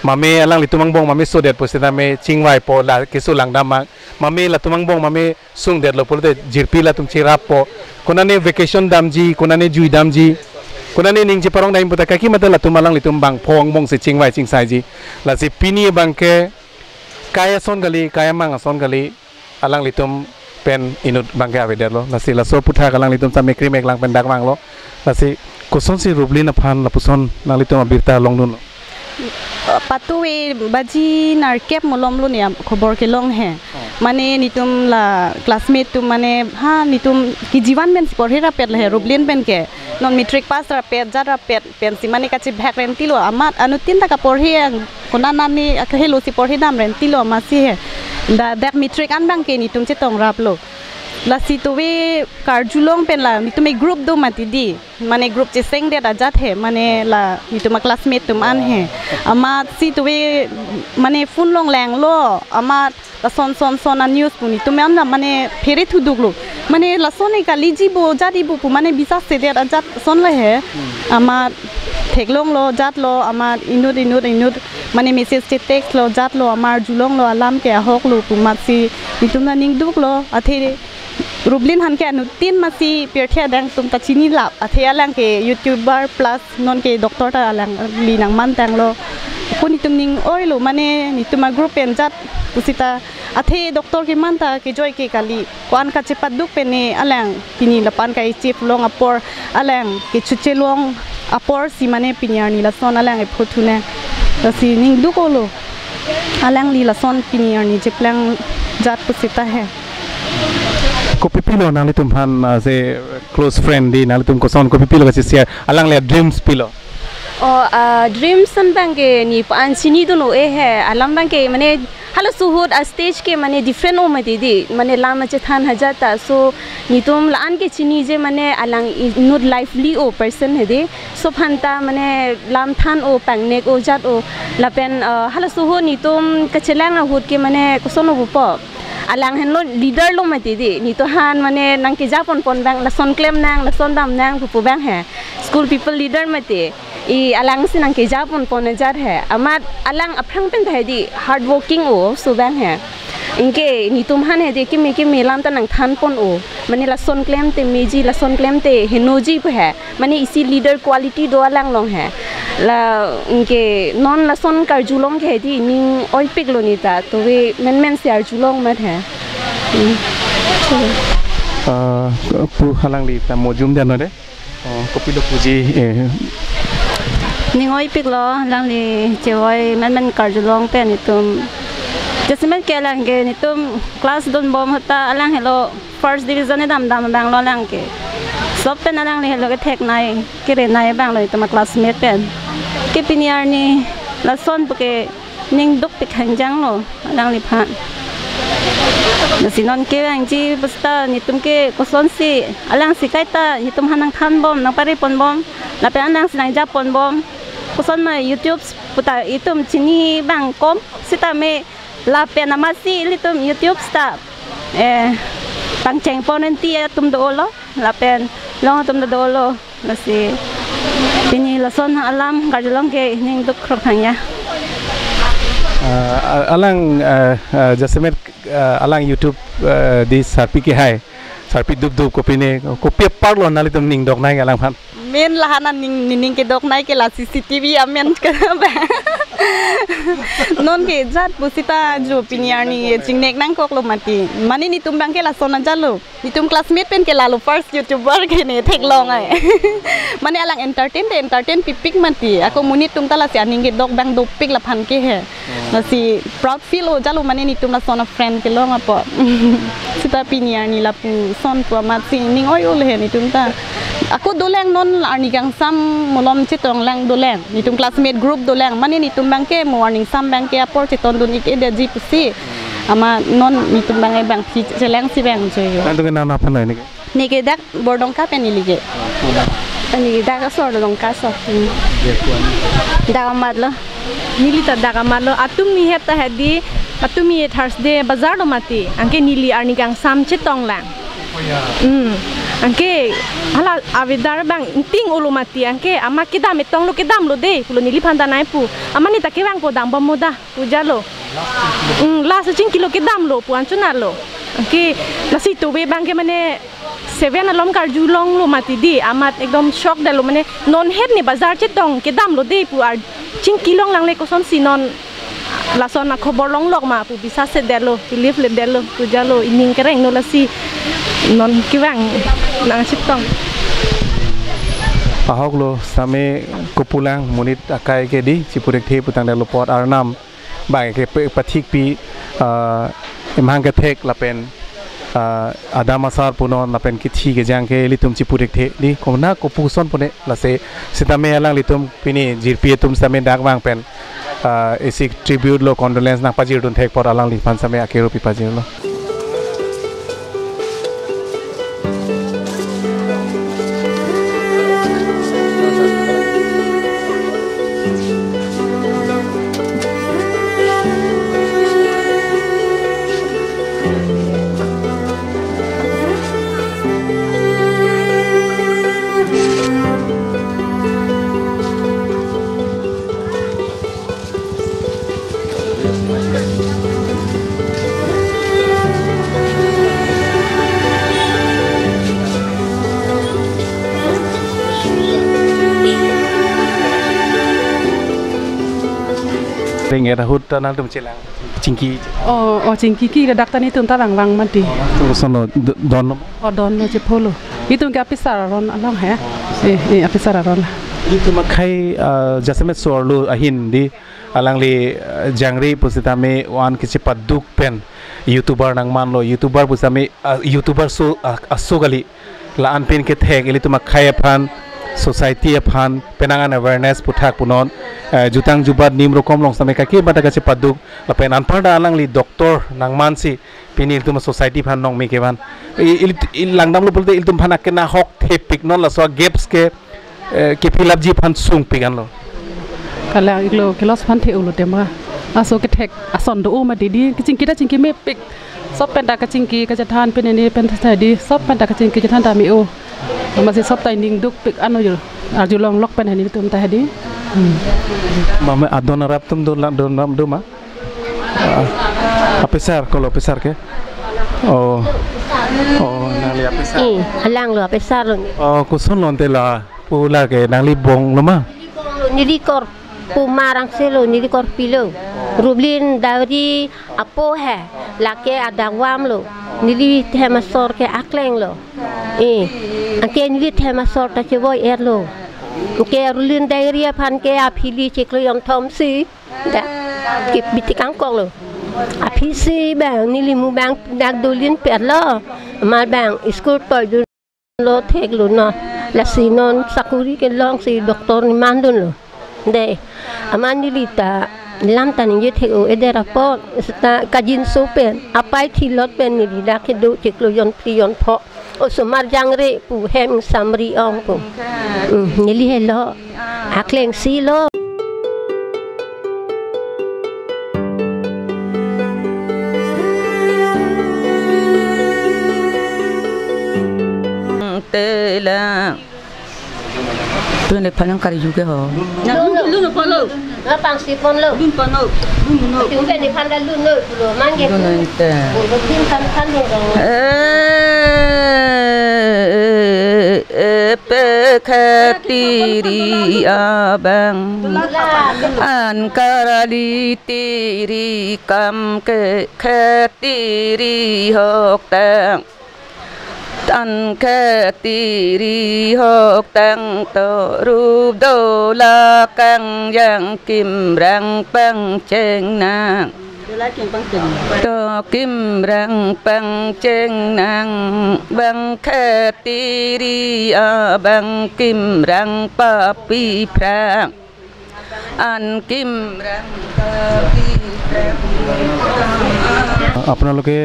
mame alang li tumang bong mame so det posita me chingwai po la kesu lang damang mame la tumang bong mame sung det lo polte jirpi la tum chirap po kunane vacation damji kunane jui damji kunane ning je parong daim puta kaki mata la tumalang li tum bang phong bong se chingwai chingsai ji la si pini bang ke kaya son gali kaya mang son gali alang li tum pen inut bang ke ave det lo la si la so putha kalang li tum sa mekri meklang pen dak mang lo la si koson si Ruplin aphan la puson lang li tum abirta long nun patuwe baji narkep molom lu ne khobor ke long he mane nitum la classmate tu mane ha nitum ki jiwan men porhera pet le Ruplin pen ke non matric pass ra pet jara pet pen si mane kachi bhak ren tilo amat anutin ta ka porhi kona nani akhelo si porhi dam ren tilo ma si he da dak matric an bang ke nitum che tong rap lo la situwe karjulong pen la nitum e group do mati di mane group che seng de da jat he mane la nitum classmate tum an he ama situwe mane phun long lang lo ama la son a news puni tum an mane phere thu duglo mane la son e ka liji bo jadi bu mane bisa se de da jat son le he ama theklong lo jat lo ama inut mane message che text lo jat lo amar julong lo alam ke hok lo pu matsi nitum na ning duk lo athe Ruplin han ke anu tin masi perthia dang tum ta chini lap athia lang ke youtuber plus non ke doctor ta lang linang man tang lo kuni tum ning oi lo mane ni tuma group en jat pusita athe doctor ke man ta ke joy ke kali kwan ka chepat duk pe ne alang kini lapan kai chief long apor alang ke chuche long apor si mane pinyar ni la son alang e phothu ne ta si ning duk lo alang li la son pinyar ni jeplang jat pusita hai kopi pilo nang litum han se close friend di nang litum koson kopi pilo kasi share alang le dreams pilo dreams san bangke ni pan sini dono he alam bangke mane halo suhud a stage ke mane different o mati di mane lama che than hajata so nitum laan ke chini je mane alang not lively o person he de so phanta mane lam than o pangnek o jat o lapen halo suhud nitum kachelang a hud ke mane koson o po alang hen lo leader lo mati di ni to han mane nang ke japon pon bang la son claim nang la son dam nang pu bang he school people leader mati I alang sin nang ke japon pon jar he amat alang aprang pen thai di hard working o so bang he inke ni tum han he de ke me lam ta nang than pon o mane la son claim te meji la son claim te henoji pu he mane isi leader quality do alang long he la inke non la son kar julong ke di ning oi pik lo ni ta to we men se ar julong mat he pu halang li ta mojum dia no de kopi do puji ning oi pik lo lang li chewoi men kar julong pe ni tum Jasmine ke lang ke ni tum class don bom hota alang hello first division dam bang lo lang ke sob pen alang li hello ke thek nai ke re nai bang lo tum classmate pen ke piniar ni la son ke ning duk pik hangjang lo alang li phan nasinon ke ang ji basta ni tum ke koson si alang si kaita ni tum hanang than bom nang pare pon bom la pe anang sinang japon bom koson ma YouTube puta itum chini bang kom sita me la pena masih litum YouTube stop pangceng ponenti tum dolo la pen long tum dolo masih ini lason alam karjulong ke ning duk krokanya alang Jasmine alang YouTube di sarpi ke hai sarpi duk kopi ne kopi parlo nalitum ning dok nai alang phan men lahanan ning ke dok nai ke la CCTV amen ka non ke jat busita jo piniar ni chingnek nang kok lo mati mani ni tum bang ke la sona jalo ni tum classmate pen ke la lo first youtuber ke ne thek long ai mani alang entertain pipik mati ako munit tum tala si aning ke dok bang do pik la phan ke he na si proud feel o jalo mani ni tum la sona friend ke long apo sita piniar ni la pu son pu mati ning oi ul he ni tum ta aku doleng non arni gang sam molom chitong lang doleng ni tum classmate group doleng mani ni tum bang ke morning sam bang ke apor chiton dun ik ede ji pusi ama non nitum bang bang pi celeng si bang joyo Nanti kena apa nih ni? ni ke dak bordong ka pen ni ge ani dak asor dong ka so dak amat lo nili ta dak amat lo atum ni heta hedi atumi Thursday bazar lo mati angke nili arni gang sam chetong lang angke hala avedar bang ting ulu mati angke ama kidam etong lo kidam lo de pulo nili phanda nai pu ama ni ta ke bang po dam bom moda puja lo la sa ching kilo kidam lo pu anchuna lo angke lasi to be bang ke mane 7 alom kar julong lo mati di amat ekdom shock da lo mane non het ni bazar chetong kidam lo de pu ar ching kilong lang le ko son sinon lason na khobor long lok ma pu bisa se delo believe le delo puja lo ining kereng no lasi non kiwang nang sitong Ahok lo same kupulang munit akai ke di cipurek the putang dalo pot arnam bang ke pathik pi emhang ke thek lapen adamasar punon lapen kithi ke jang ke litum cipurek the di komna kopuson pune lase sitame alang litum pini jirpi tum same dak bang pen isi tribute lo condolence na pajir dun thek pot alang lipan same akero pi pajir lo Ringe rahut tanang tum cilang cingki. Oh cingki ki dak tani tum tarang lang mati. Tu sono don. Oh don lo cepolo. Itu nggak pisar ron alang ya. Pisar ron. Itu makai jasemet sorlu ahin di alang li jangri pusitame wan kecepat duk pen YouTuber nang man lo YouTuber pusame YouTuber so asogali la an pen ke thek ili tu makai aphan society aphan penangan awareness puthak punon jutang jubat nim rokom long same kaki bata kache paduk lapen anpada alang li doktor nang mansi pinil tum society phan nong meke ban il langdam lo bolte il tum phana ke na hok thepik non la so gaps ke fill up ji phan sung pigan lo kala iglo kelos phan the ulo tema aso ke thek ason do ma didi kicingki da cingki me pik sop penta kacingki kacethan peneni penta tadi sop penta kacingki kacethan ta mi o masih sop tai ning duk pik anu yo arjulong lok pen hani tum tadi mama adon rap tum don ram do ma apesar kalau apesar ke oh nali apesar halang lo apesar lo oh kusun lonte la pula ke nali bong lo ma nili kor pumarang selo nili kor pilo Ruplin dari apo hai lake adawam lo nili themasor ke akleng lo angke nili themasor ta chewoi er lo ke Ruplin dari aphan ke aphili chekloyom thom si da ke bitikang kong lo aphisi bang nili mu bang dak dolin pet lo mal bang school toy lo thek lo no la sinon sakuri ke long si doktor ni mandun lo de aman nilita lam tan ye thek o ede raport sta kajin sopen apai thilot pen ni dak ke do chekloyon priyon pho o somar jangre pu hem samri ong pu nili hello akleng si lo tela tuan le panang kari juga ho lu polo lapang si pon lo lun pono tu ben ni panda lun no pulo mangge lun ente tin kan lo pekatiri abang ankarali tiri kam ke khatiri hok tang tan khatiri hok tang to rup do la kang yang kim rang pang cheng nang to kim rang pang cheng nang bang khatiri abang kim rang pa pi prang an kim আপোনালোকে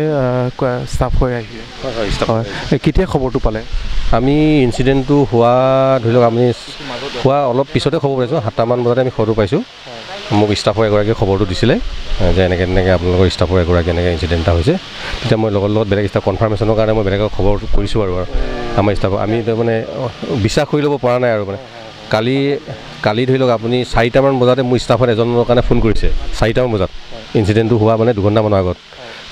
staff হৈ আহিছে কেতিয়া খবৰটো পালে আমি ইনচিডেণ্টটো হোৱা ধৰি লওক আপুনি হোৱা অলপ পিছতে খবৰ পাইছোঁ 7টামান বজাতে আমি খবৰটো পাইছোঁ মোক ষ্টাফৰ এগৰাকীয়ে খবৰটো দিছিলে যে এনেকৈ আপোনালোকৰ ষ্টাফৰ এগৰাকী এনেকৈ ইনচিডেণ্ট এটা হৈছে তেতিয়া মই লগত বেলেগ ষ্টাফ কনফাৰ্মেশ্যনৰ কাৰণে মই বেলেগক খবৰটো কৰিছোঁ আৰু আমাৰ ষ্টাফক আমি মানে বিশ্বাস কৰি ল'ব পৰা নাই আৰু মানে কালি ধৰি লওক আপুনি 4টামান বজাতে মোৰ ষ্টাফত এজনৰ কাৰণে ফোন কৰিছে 4টামান বজাত ইনচিডেণ্টটো হোৱা মানে 2 ঘণ্টামানৰ আগত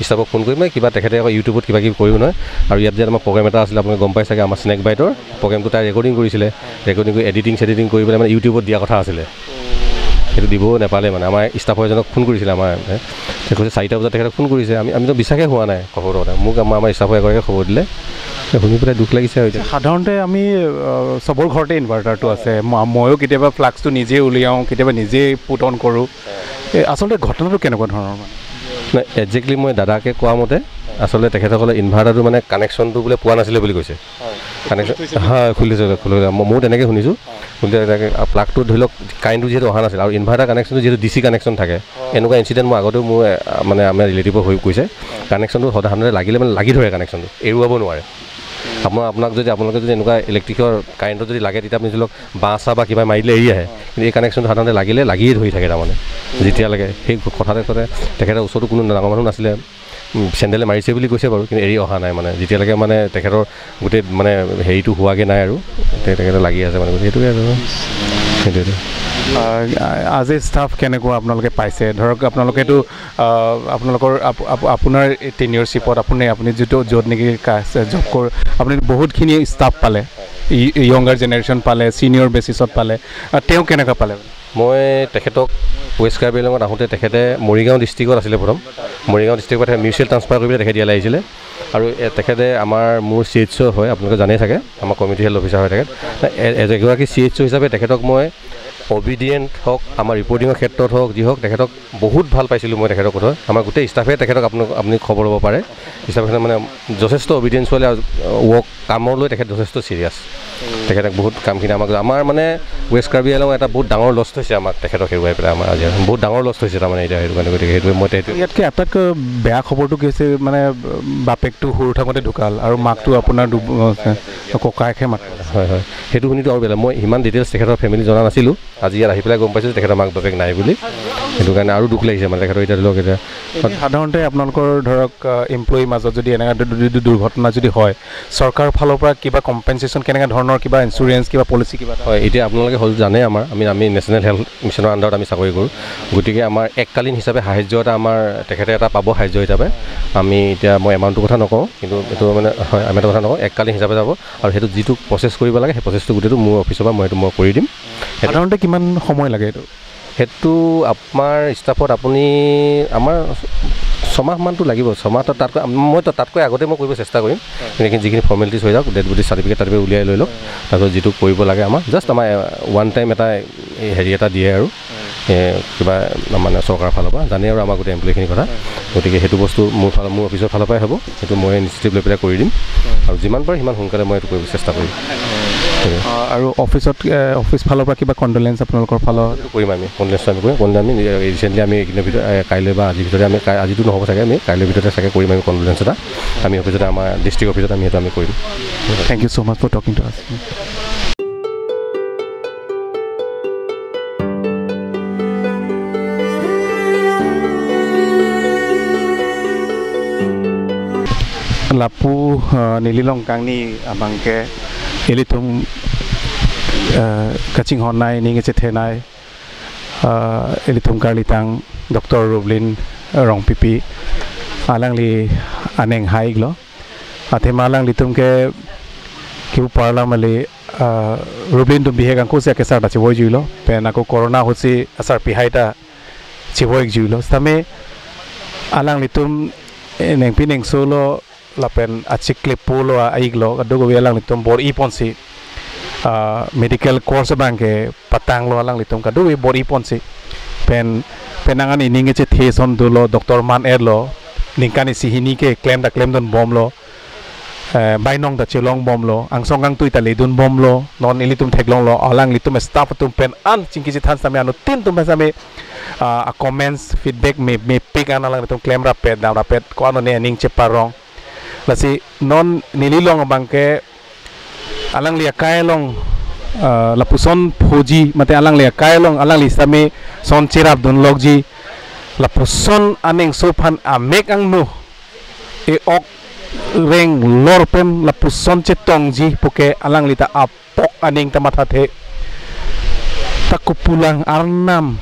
ষ্টাফক ফোন কৰি কিবা তেখেতে আকৌ ইউটিউবত কিবা কিবি কৰিব নহয় আৰু ইয়াত যে আমাৰ প্ৰগ্ৰেম এটা আছিলে আপোনালোকে গম পাই চাগে আমাৰ স্নেক বাইটৰ প্ৰগ্ৰেমটো তাই ৰেকৰ্ডিং কৰিছিলে ৰেকৰ্ডিং কৰি এডিটিং কৰি পেলাই মানে ইউটিউবত দিয়া কথা আছিলে সেইটো দিবও নাপালে মানে আমাৰ ষ্টাফৰ এজনক ফোন কৰিছিলে আমাৰ কৈছে 4টা বজাত তেখেতক ফোন কৰিছে আমিতো বিশ্বাসে হোৱা নাই খবৰটো মোক আমাৰ ষ্টাফৰ এগৰাকীয়ে খবৰ দিলে শুনি পেলাই দুখ লাগিছে সাধাৰণতে আমি চবৰ ঘৰতে ইনভাৰ্টাৰটো আছে ময়ো কেতিয়াবা ফ্লাক্সটো নিজে উলিয়াওঁ কেতিয়াবা নিজে পুট অন কৰোঁ আচলতে ঘটনাটো কেনেকুৱা ধৰণৰ মানে নাই একজেক্টলি মই দাদাকে কোৱা মতে আচলতে তেখেতসকলে ইনভাৰ্টাৰটো মানে কানেকশ্যনটো বোলে পোৱা নাছিলে বুলি কৈছে কানেকশ্যন হয় খুলিছে ময়ো তেনেকৈ শুনিছোঁ প্লাগটো ধৰি লওক কাৰেণ্টটো যিহেতু অহা নাছিল আৰু ইনভাৰ্টাৰ কানেকশ্যনটো যিহেতু DC কানেকশ্যন থাকে এনেকুৱা ইনচিডেণ্ট মই আগতেও মোৰ মানে আমাৰ ৰিলেটিভৰ হৈ কৈছে কানেকশ্যনটো সাধাৰণতে লাগিলে মানে লাগি ধৰে কানেকশ্যনটো এৰুৱাব নোৱাৰে আপোনালোকে যদি এনেকুৱা ইলেক্ট্ৰিকৰ কাৰেণ্টত যদি লাগে তেতিয়া আপুনি ধৰি লওক বাঁহ বা কিবা মাৰিলে এৰি আহে কিন্তু এই কানেকশ্যনটো সাধাৰণতে লাগিয়ে ধৰি থাকে তাৰমানে যেতিয়ালৈকে সেই কথাতে তেখেতৰ ওচৰতো কোনো ডাঙৰ মানুহ নাছিলে চেণ্ডেলে মাৰিছে বুলি কৈছে বাৰু কিন্তু এৰি অহা নাই মানে যেতিয়ালৈকে মানে তেখেতৰ গোটেই মানে হেৰিটো হোৱাগৈ নাই আৰু তেখেতে লাগি আছে মানে সেইটোৱে আৰু সেইটোৱে আজি ষ্টাফ কেনেকুৱা আপোনালোকে পাইছে ধৰক আপোনালোকেতো আপোনাৰ টেনিয়ৰশ্বিপত আপুনি যিটো য'ত নেকি জব কৰ আপুনি বহুতখিনি ষ্টাফ পালে য়ংগাৰ জেনেৰেশ্যন পালে ছিনিয়ৰ বেচিছত পালে তেওঁ কেনেকুৱা পালে মই তেখেতক ৱেষ্ট কাৰ্বি আংলঙত আহোঁতে তেখেতে মৰিগাঁও ডিষ্ট্ৰিক্টত আছিলে প্ৰথম মৰিগাঁও ডিষ্ট্ৰিক্টৰ তেখেতে মিউচুৱেল ট্ৰান্সফাৰ কৰি পেলাই তেখেতে ইয়ালৈ আহিছিলে আৰু তেখেতে মোৰ CHO হয় আপোনালোকে জানেই চাগে আমাৰ কমিউনিটি হেল্থ অফিচাৰ হয় তেখেত এগৰাকী CHO হিচাপে তেখেতক মই অবিডিয়েণ্ট হওক আমাৰ ৰিপৰ্টিঙৰ ক্ষেত্ৰত হওক যি হওক তেখেতক বহুত ভাল পাইছিলোঁ মই তেখেতৰ কথা আমাৰ গোটেই ষ্টাফে তেখেতক আপুনি খবৰ ল'ব পাৰে ষ্টাফে মানে যথেষ্ট অবিডিয়েঞ্চ হ'লে কামলৈ তেখেত যথেষ্ট চিৰিয়াছ তেখেতক বহুত কামখিনি আমাৰ মানে ৱেষ্ট কাৰ্বি আংলং এটা বহুত ডাঙৰ লছ হৈছে আমাক তেখেতক হেৰুৱাই পেলাই আমাৰ আজি বহুত ডাঙৰ লছ হৈছে তাৰমানে এতিয়া সেইটো কাৰণে গতিকে সেইটোৱে মই ইয়াতকৈ আটাইতকৈ বেয়া খবৰটো কি হৈছে মানে বাপেকটো সৰু থাকোঁতে ঢুকাল আৰু মাকটো আপোনাৰ ককায়েকহে মাত হয় সেইটো শুনিতো আৰু বেলেগ মই ইমান ডিটেইলছ তেখেতৰ ফেমিলি জনা নাছিলোঁ আজি ইয়াত আহি পেলাই গম পাইছোঁ তেখেতৰ মাক বাপেক নাই বুলি সেইটো কাৰণে আৰু দুখ লাগিছে মানে তেখেতৰ এতিয়া ধৰি লওক এতিয়া সাধাৰণতে আপোনালোকৰ ধৰক এমপ্লয়ীৰ মাজত যদি এনেকুৱা দুৰ্ঘটনা যদি হয় চৰকাৰৰ ফালৰ পৰা কিবা কম্পেনচেশ্যন কেনেকুৱা ধৰণৰ কিবা ইঞ্চুৰেঞ্চ কিবা পলিচি কিবা হয় এতিয়া আপোনালোকে হ'ল জানে আমি নেশ্যনেল হেল্থ মিছনৰ আণ্ডাৰত আমি চাকৰি কৰোঁ গতিকে আমাৰ এককালীন হিচাপে সাহায্য এটা আমাৰ তেখেতে এটা পাব সাহায্য হিচাপে আমি এতিয়া মই এমাউণ্টটোৰ কথা নকওঁ কিন্তু এইটো মানে হয় আমি এটা কথা নকওঁ এককালীন হিচাপে যাব আৰু সেইটো যিটো প্ৰচেছ কৰিব লাগে সেই প্ৰচেছটো গোটেইটো মোৰ অফিচৰ পৰা মই কৰি দিম সাধাৰণতে কিমান সময় লাগে এইটো সেইটো আমাৰ ষ্টাফত আপুনি আমাৰ 6 মাহমানটো লাগিব 6 মাহ তাতকৈ আগতে মই কৰিব চেষ্টা কৰিম কিন্তু যিখিনি ফৰ্মেলিটিজ হৈ যাওক ডেড বডি চাৰ্টিফিকেট উলিয়াই লৈ লওক তাৰপিছত যিটো কৰিব লাগে আমাৰ জাষ্ট আমাৰ ওৱান টাইম এটা হেৰি এটা দিয়ে আৰু কিবা মানে চৰকাৰৰ ফালৰ পৰা জানে আৰু আমাৰ গোটেই এমপ্লয়ীখিনিৰ কথা গতিকে সেইটো বস্তু মোৰ অফিচৰ ফালৰ পৰাই হ'ব সেইটো মই ইনিচিয়েটিভ লৈ পেলাই কৰি দিম আৰু যিমান পাৰে সিমান সোনকালে মই এইটো কৰিব চেষ্টা কৰিম আৰু অফিচ ফালৰ পৰা কিবা কণ্ডলেঞ্চ আপোনালোকৰ ফালৰ কৰিম আমি কণ্ডলেঞ্চটো আমি আমি ৰিচেণ্টলি আমি এইখিনিৰ ভিতৰত কাইলৈ বা আজিৰ ভিতৰতে আমি আজিতো নহ'ব চাগে আমি কাইলৈৰ ভিতৰতে চাগে কৰিম আমি কণ্ডলেঞ্চ এটা আমি অফিচতে আমাৰ ডিষ্ট্ৰিক্ট অফিচত আমি সেইটো আমি কৰিম thank you so' much for talking to us lapu nililong kang ni abangke elitum kaching honai ni nge chethenai elitum karlitang Dr. Ruplin Rongpipi alangli aneng haiglo athemalang litum ke kiu parla mali Ruplin tum bihe kang ko se ke sar ba choi juilo pena ko corona hosi asar pihaita choi juilo stame alang litum neng pineng solo lapen achikle polo aiglo adugo alang litum bor iponsi medical course banke patang lo alang litum kadu bor iponsi penangan ini nge theson dulo Dr. Man erlo ningkani sihini ke claim don bom lo ใบนองแต่เชลองบอมโลอังซองกังตุยแต่เลดุนบอมโลนอนลิตุมเทกลองโลอลังลิตุมสตาฟตุมเป็นอันจริงกิจทันสมัยอนุตินตุมเป็นสมัยคอมเมนต์ฟีดแบ็กมีปิกอันอะไรตุมเคลมรับเป็ดดาวรับเป็ดก็อันนี้นิ่งเจ็บปารองแล้วสินอนนิลิลองบังเกอลังเลียกายลองla puson phoji mate alang le kai long alang li same son chirap dun logji la puson aneng sophan a mek ang nu e ok reng lor pem la puson che tongji poke alang li ta apok aneng ta matha the takupulang arnam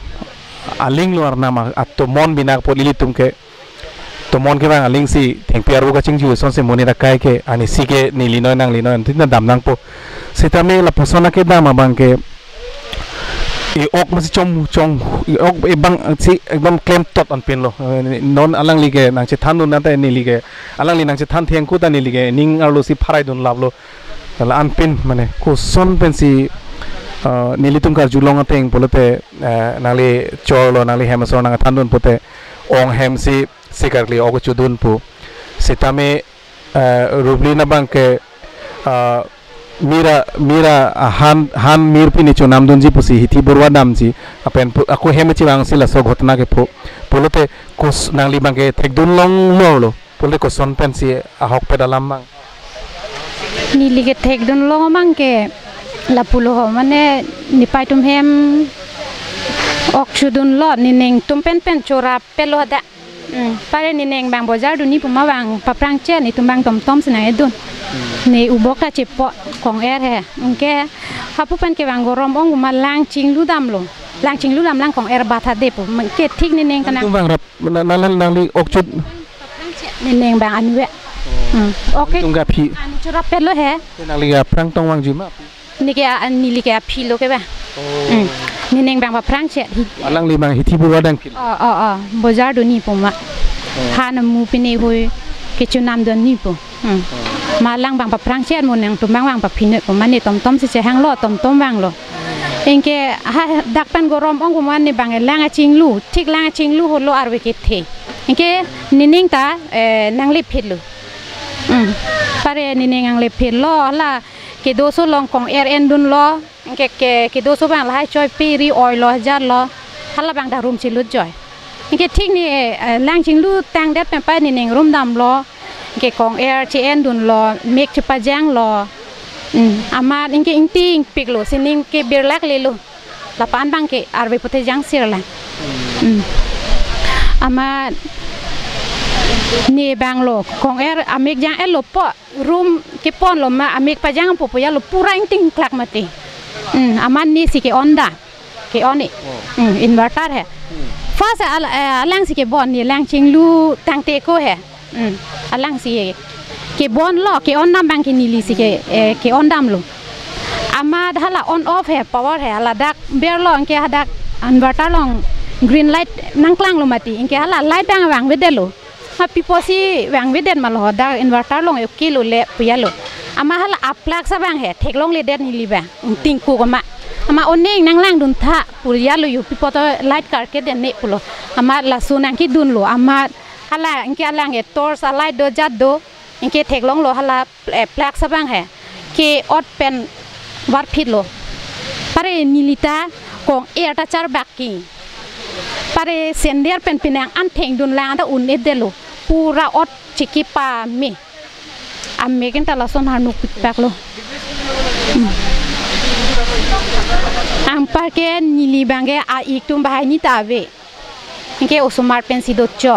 aling lo arnam atomon binak polili tumke tomon ke bang aling si theng piaru ka chingju son se moni ra kai ke ani si ke ni linoy nang linoy tin dam nang po setame la persona ke dam abang ke e ok masi chong e ok e bang si ekdam claim tot on pin lo non alang li ke nang che than nun na ta ni li ke alang li nang che than theng ku ta ni li ke ning ar lo si pharai dun lab lo la an pin mane ko son pen si ni li tum kar julong ateng polote nali chor lo nali hemasor nang than dun pote ong hem si sekarli ogo chudun pu setame rublina banke mira han mir pini chonam dunji pusi hithi borwa namji apen aku hemachi bang sila so ghotna ke polote kos nangli banke thekdun long lo pole ko son pensi ahok pedalam mang nili ke thekdun long mang ke la pulo ho mane nipai tum hem ok chudun lo ni neng tum pen chora pelo da pare ni neng bang bozar du ni puma bang paprang che ni tum bang tom sina edun ni ubok ta chepo kong he ke hapu pen ke bang gorom ong ma lang ching lu dam lang kong batha de pu ke thik ni neng kana tum bang rap nang li ok chud ni neng bang anwe okay tum ga phi ani chura pelo he nang li ga prang tong wang ji ma ni ke ani li ke phi lo ke ba ni neng bang paprang che alang li bang hithi burwa dang phil bozar du ni puma hana mu pine hoi ke chunam don ni pu ma lang bang paprang che mon nang tum bang papine pu mani tom se che hang lo tom bang lo engke ha dak pan gorom ong ko man ni bang lang a chinglu thik lang a chinglu ho lo arwe ke the engke ni ning ta nang le phit lu pare ni neng ang le phit lo la ke doso long kong en dun lo ke doso bang la choi piri oil lo jar lo hala bang da room chilut joy ke thik ni lang ching lu tang det pa ni neng room dam lo ke kong che en dun lo mek chpa jang lo ama inke inting pik lo sining ke birlak le lo la pan bang ke arbe pote jang sir la ama ni bang lo kong amek jang lo po room ke pon lo ma amek pa jang po ya lo pura inting klak mate aman ni si ke onda ke oni inverter hai fasa alang si ke bon ni lang ching lu tang te ko hai alang si ke bon lo ke on nam bang ke ni li si ke on dam lo ama hala on off hai power hai ala dak ber lo ke hadak inverter long green light nang klang lo mati ke hala light bang wang vedelo ha piposi wang veden mal ho dak inverter long e kilo le puyalo ama hala aplak sa bang hai thek long le det ni li ba ting ku ko ma ama oneng nang lang dun tha puriya lo yu pipoto light kar ke den ne pulo ama la sunang ki dun lo ama hala inke alang e tor sa light do jat do inke thek long lo hala plak sa bang hai ke ot pen war phit lo pare nilita kong air ta char bakki pare sender pen pinang an theng dun lang da un e delo pura ot chiki pa me amekin ta la son hanu pak lo ang parke nili bange a iktum bahai ni tave inke osumar pensi do cho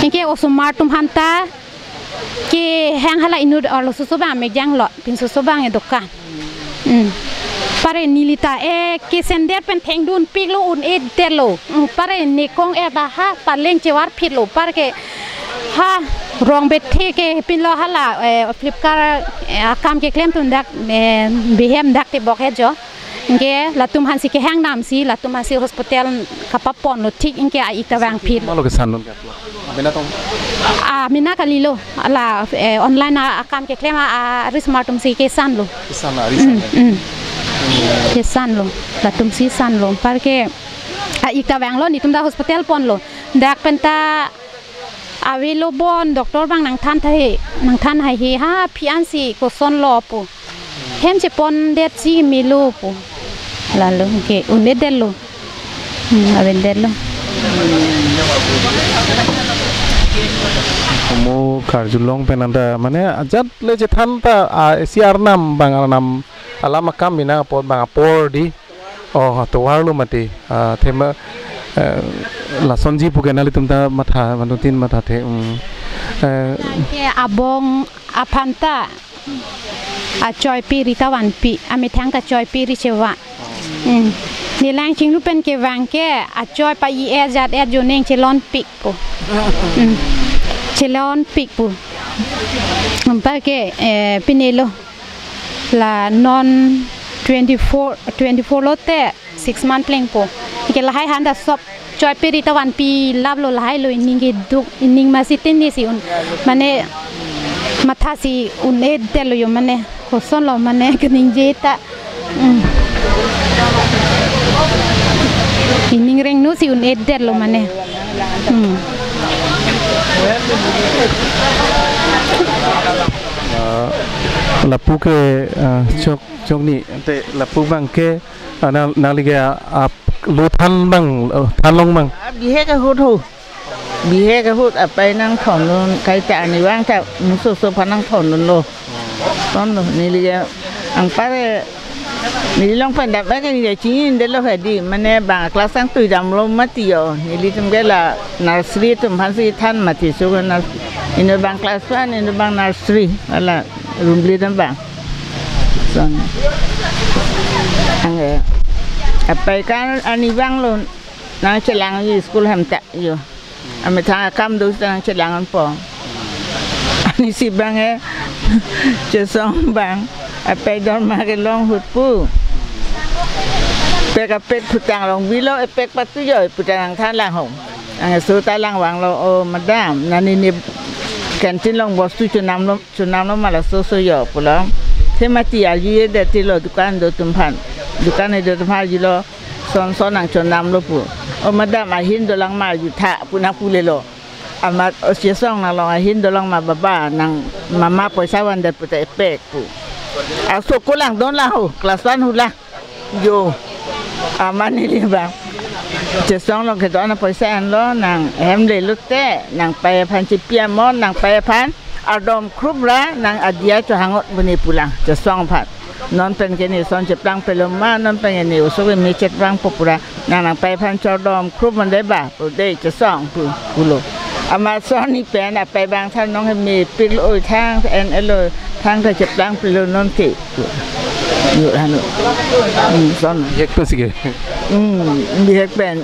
inke osumar tum hanta ke hang hala inud orlo susu bang me jang lo pin susu bang e dokan pare nilita ke sender pen theng dun pik lo un e telo pare ne kong da ha paleng chewar phit lo parke ha rong bet ke pin lo hala flipkart kam ke klem tun dak behem dak te bok he jo inke latum han si ke hang nam si latum han si hospital kapapon lo tik inke a ikta wang phit malo ke san non ka bena tong mina kalilo ala online akam ke klem a rismartum si ke san lo ke san lo latum si san lo parke a ikta wang lo ni tum da hospital pon lo dak penta awi lo bon doktor bang nang than hai hi ha piansi ko son lo pu hem che pon det si mi lo pu la lo ke unde dello awen dello mo karjulong penanda mane ajat le je than ta siar nam bang nam alama kam bina pot bang por di oh to warlo mati thema la sonji pugenali tumta matha manutin matha the ke abong aphanta a choi pi ritawan pi ame thang ka choi pi ri chewa ni lang ching lu pen ke wang ke a choi pa i e jat e jo neng chelon pik po chelon pik po pa ke pinelo la non 24 lote 6 month pleng po ke la hai handa sop choi pi ritawan pi lab lo la hai lo ning ke duk ning ma sitin ni si un mane matha si un e telo yo mane ko son lo mane ke ning jeta ining reng no si un e telo mane lapu ke chok ni te lapu bang ke nalige ap lu than bang than long bang bihe ka hut apai nang thon lon kai ta ni wang ta muso so phanang thon lon lo ton lo ni liga ang pare ni long pan da ba ka ni chi de lo ha di mane ba class sang tu dam lo mati yo ni li tum ge la nursery tum phan si than mati so na in bang class 1 in bang nursery ala room li dam bang son ang apai kan ani wang lo nang chelang yi school ham ta yo ame tha kam do nang chelang an po ani si bang e che song bang apai don ma ke long hut pu pek apet putang long bilo epek patu yo putang than lang hong ang su ta lang wang lo o madam nani ni kantin long bos tu chunam lo mala so yo pulang themati aji de ti lo dukan do tumpan dukan e do tumpan ji lo son nang chunam lo pu o madam a hin do lang ma yu tha punak pule lo amat o sia song na lo a hin do lang ma baba nang mama poisa wan de puta epek pu a so ko lang don la ho class 1 hu la yo amani li ba che song lo ke do na poisa an lo nang hem le lutte nang pa phan chi pia mon nang pa phan adom krubra nang adia cho hangot buni pulang che song phat non pen ke ni son che plang peloma non pen ni uso ke mi chet plang popura nang pa phan cho dom krub man de ba o de che song pu lo ama son ni pen a pa bang than nong he mi pil oi thang en elo thang ka che plang pelo non ke yo hanu son yek to sige mi hek pen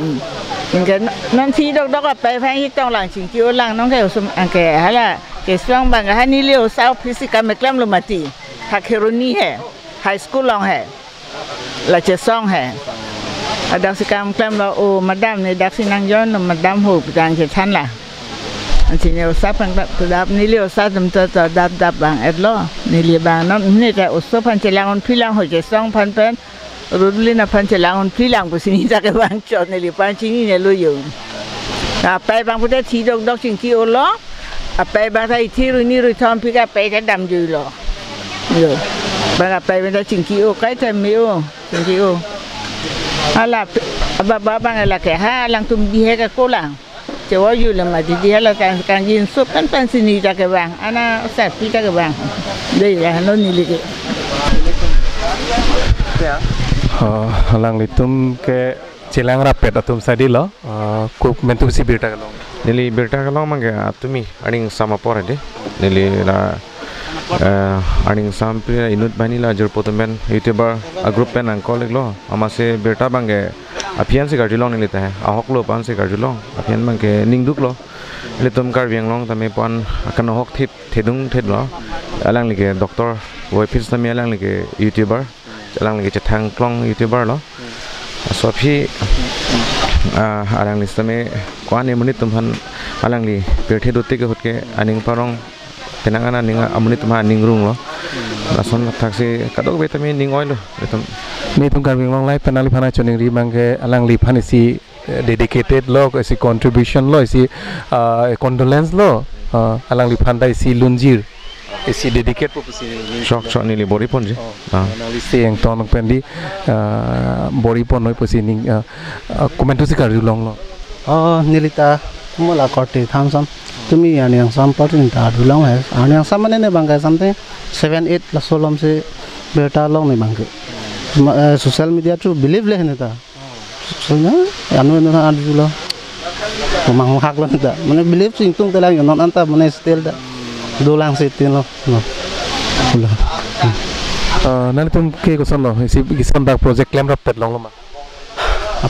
cái non thi độc độc là phải phải trong làng chỉnh chiếu làng nó cái sum anh cái hay là cái xong bằng cái ni liều sao physical meklang lo mati thak heroni hai high school long hai là chơi xong hai ada sikam meklang lo oh madam này dak sinang yon lo madam ho pedang chơi than là anh chỉ nhiều sắp bằng từ đáp ni liều sao tụm từ đáp bằng et lo ni liều bằng nó ni cái số phan chơi làng on phi làng hồi chơi xong phan pen Ruplin aphan chelang pilang po sini sa kabang chot ni lipan chini ne lo yo apai bang puta thi dok ching ki o lo apai bang thai thi ru ni ru thom pi ka pai ta dam ju lo yo bang apai bang ta ching ki o kai ta mi o ching ki o ala ba bang ala ke ha lang tum bi he ka ko lang che wa yu la ma di hala kan yin sup pan sini ta kabang ana sa pi ta kabang dei la no ni li ke lang litum ke chelang rapet atum sadi lo ku mentum si berta kalong nili berta kalong mangge atumi aning sama pore de nili la aning sampi inut bani la jor potomen youtuber a group pen ang colleague lo amase berta bangge apian se garjilong nili ta ahok lo pan se garjilong apian bangge ningduk lo litum kar biang long tame pon akan hok thip thedung thed lo alang like doctor woi phis tame alang like youtuber alang lagi kachethang klong youtuber lo so phi alang list me kwan e munit tumhan alang li perthe dotte ke hotke aning parong tenangana ninga amunit ma ningrung lo rason thaksi kadok be tame ning oil lo tum ni tum kar bing long lai penali phana choning ri mangke alang li phani si dedicated lo isi contribution lo isi condolence lo alang liphanda isi lunjir isi dedicate po isi shok nili bori pon je analisi yang ton pendi bori pon noi posi ning komentu si karju long lo nilita kumala korte thamsam tumi yani yang sampar ninta dulang hai ani yang samane ne bangkai samte 7-8 la solom se beta long ne bangkai social media tu believe le ne ta soalnya anu na adula memang hak lo nita mane believe sing tung telang non anta mane still da dulang sitin lo nani tum ke ko sonno isi gison da project claim rapet long lo ma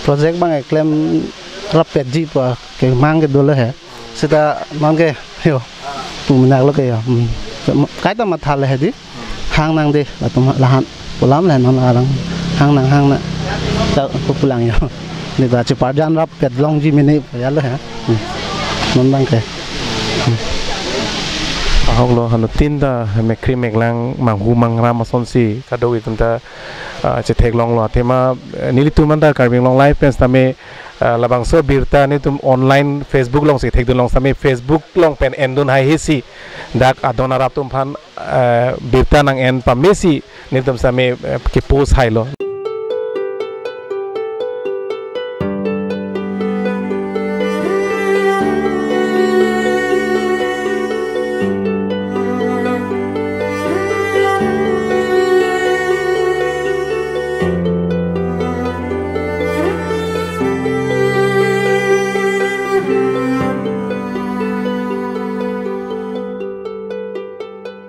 project bang claim rapet ji pa ke mang ke dole hai sita mang ke yo punak lo ke yo kai ta mathal hai di hang nang de la tum lahan pulam la non arang hang na ta pulang yo ni ba ci parjan rapet long ji mini ya lo ha non bang ke ahok lo hanu tinda mekri meklang manghu mangra mason si kado itumta chethek long lo tema nili tumanda karbing long live pens tame labang so birta ni tum online Facebook long si thek dun long same Facebook long pen endun hai hisi dak adona rap tum phan birta nang en pa mesi ni tum same ke post hai lo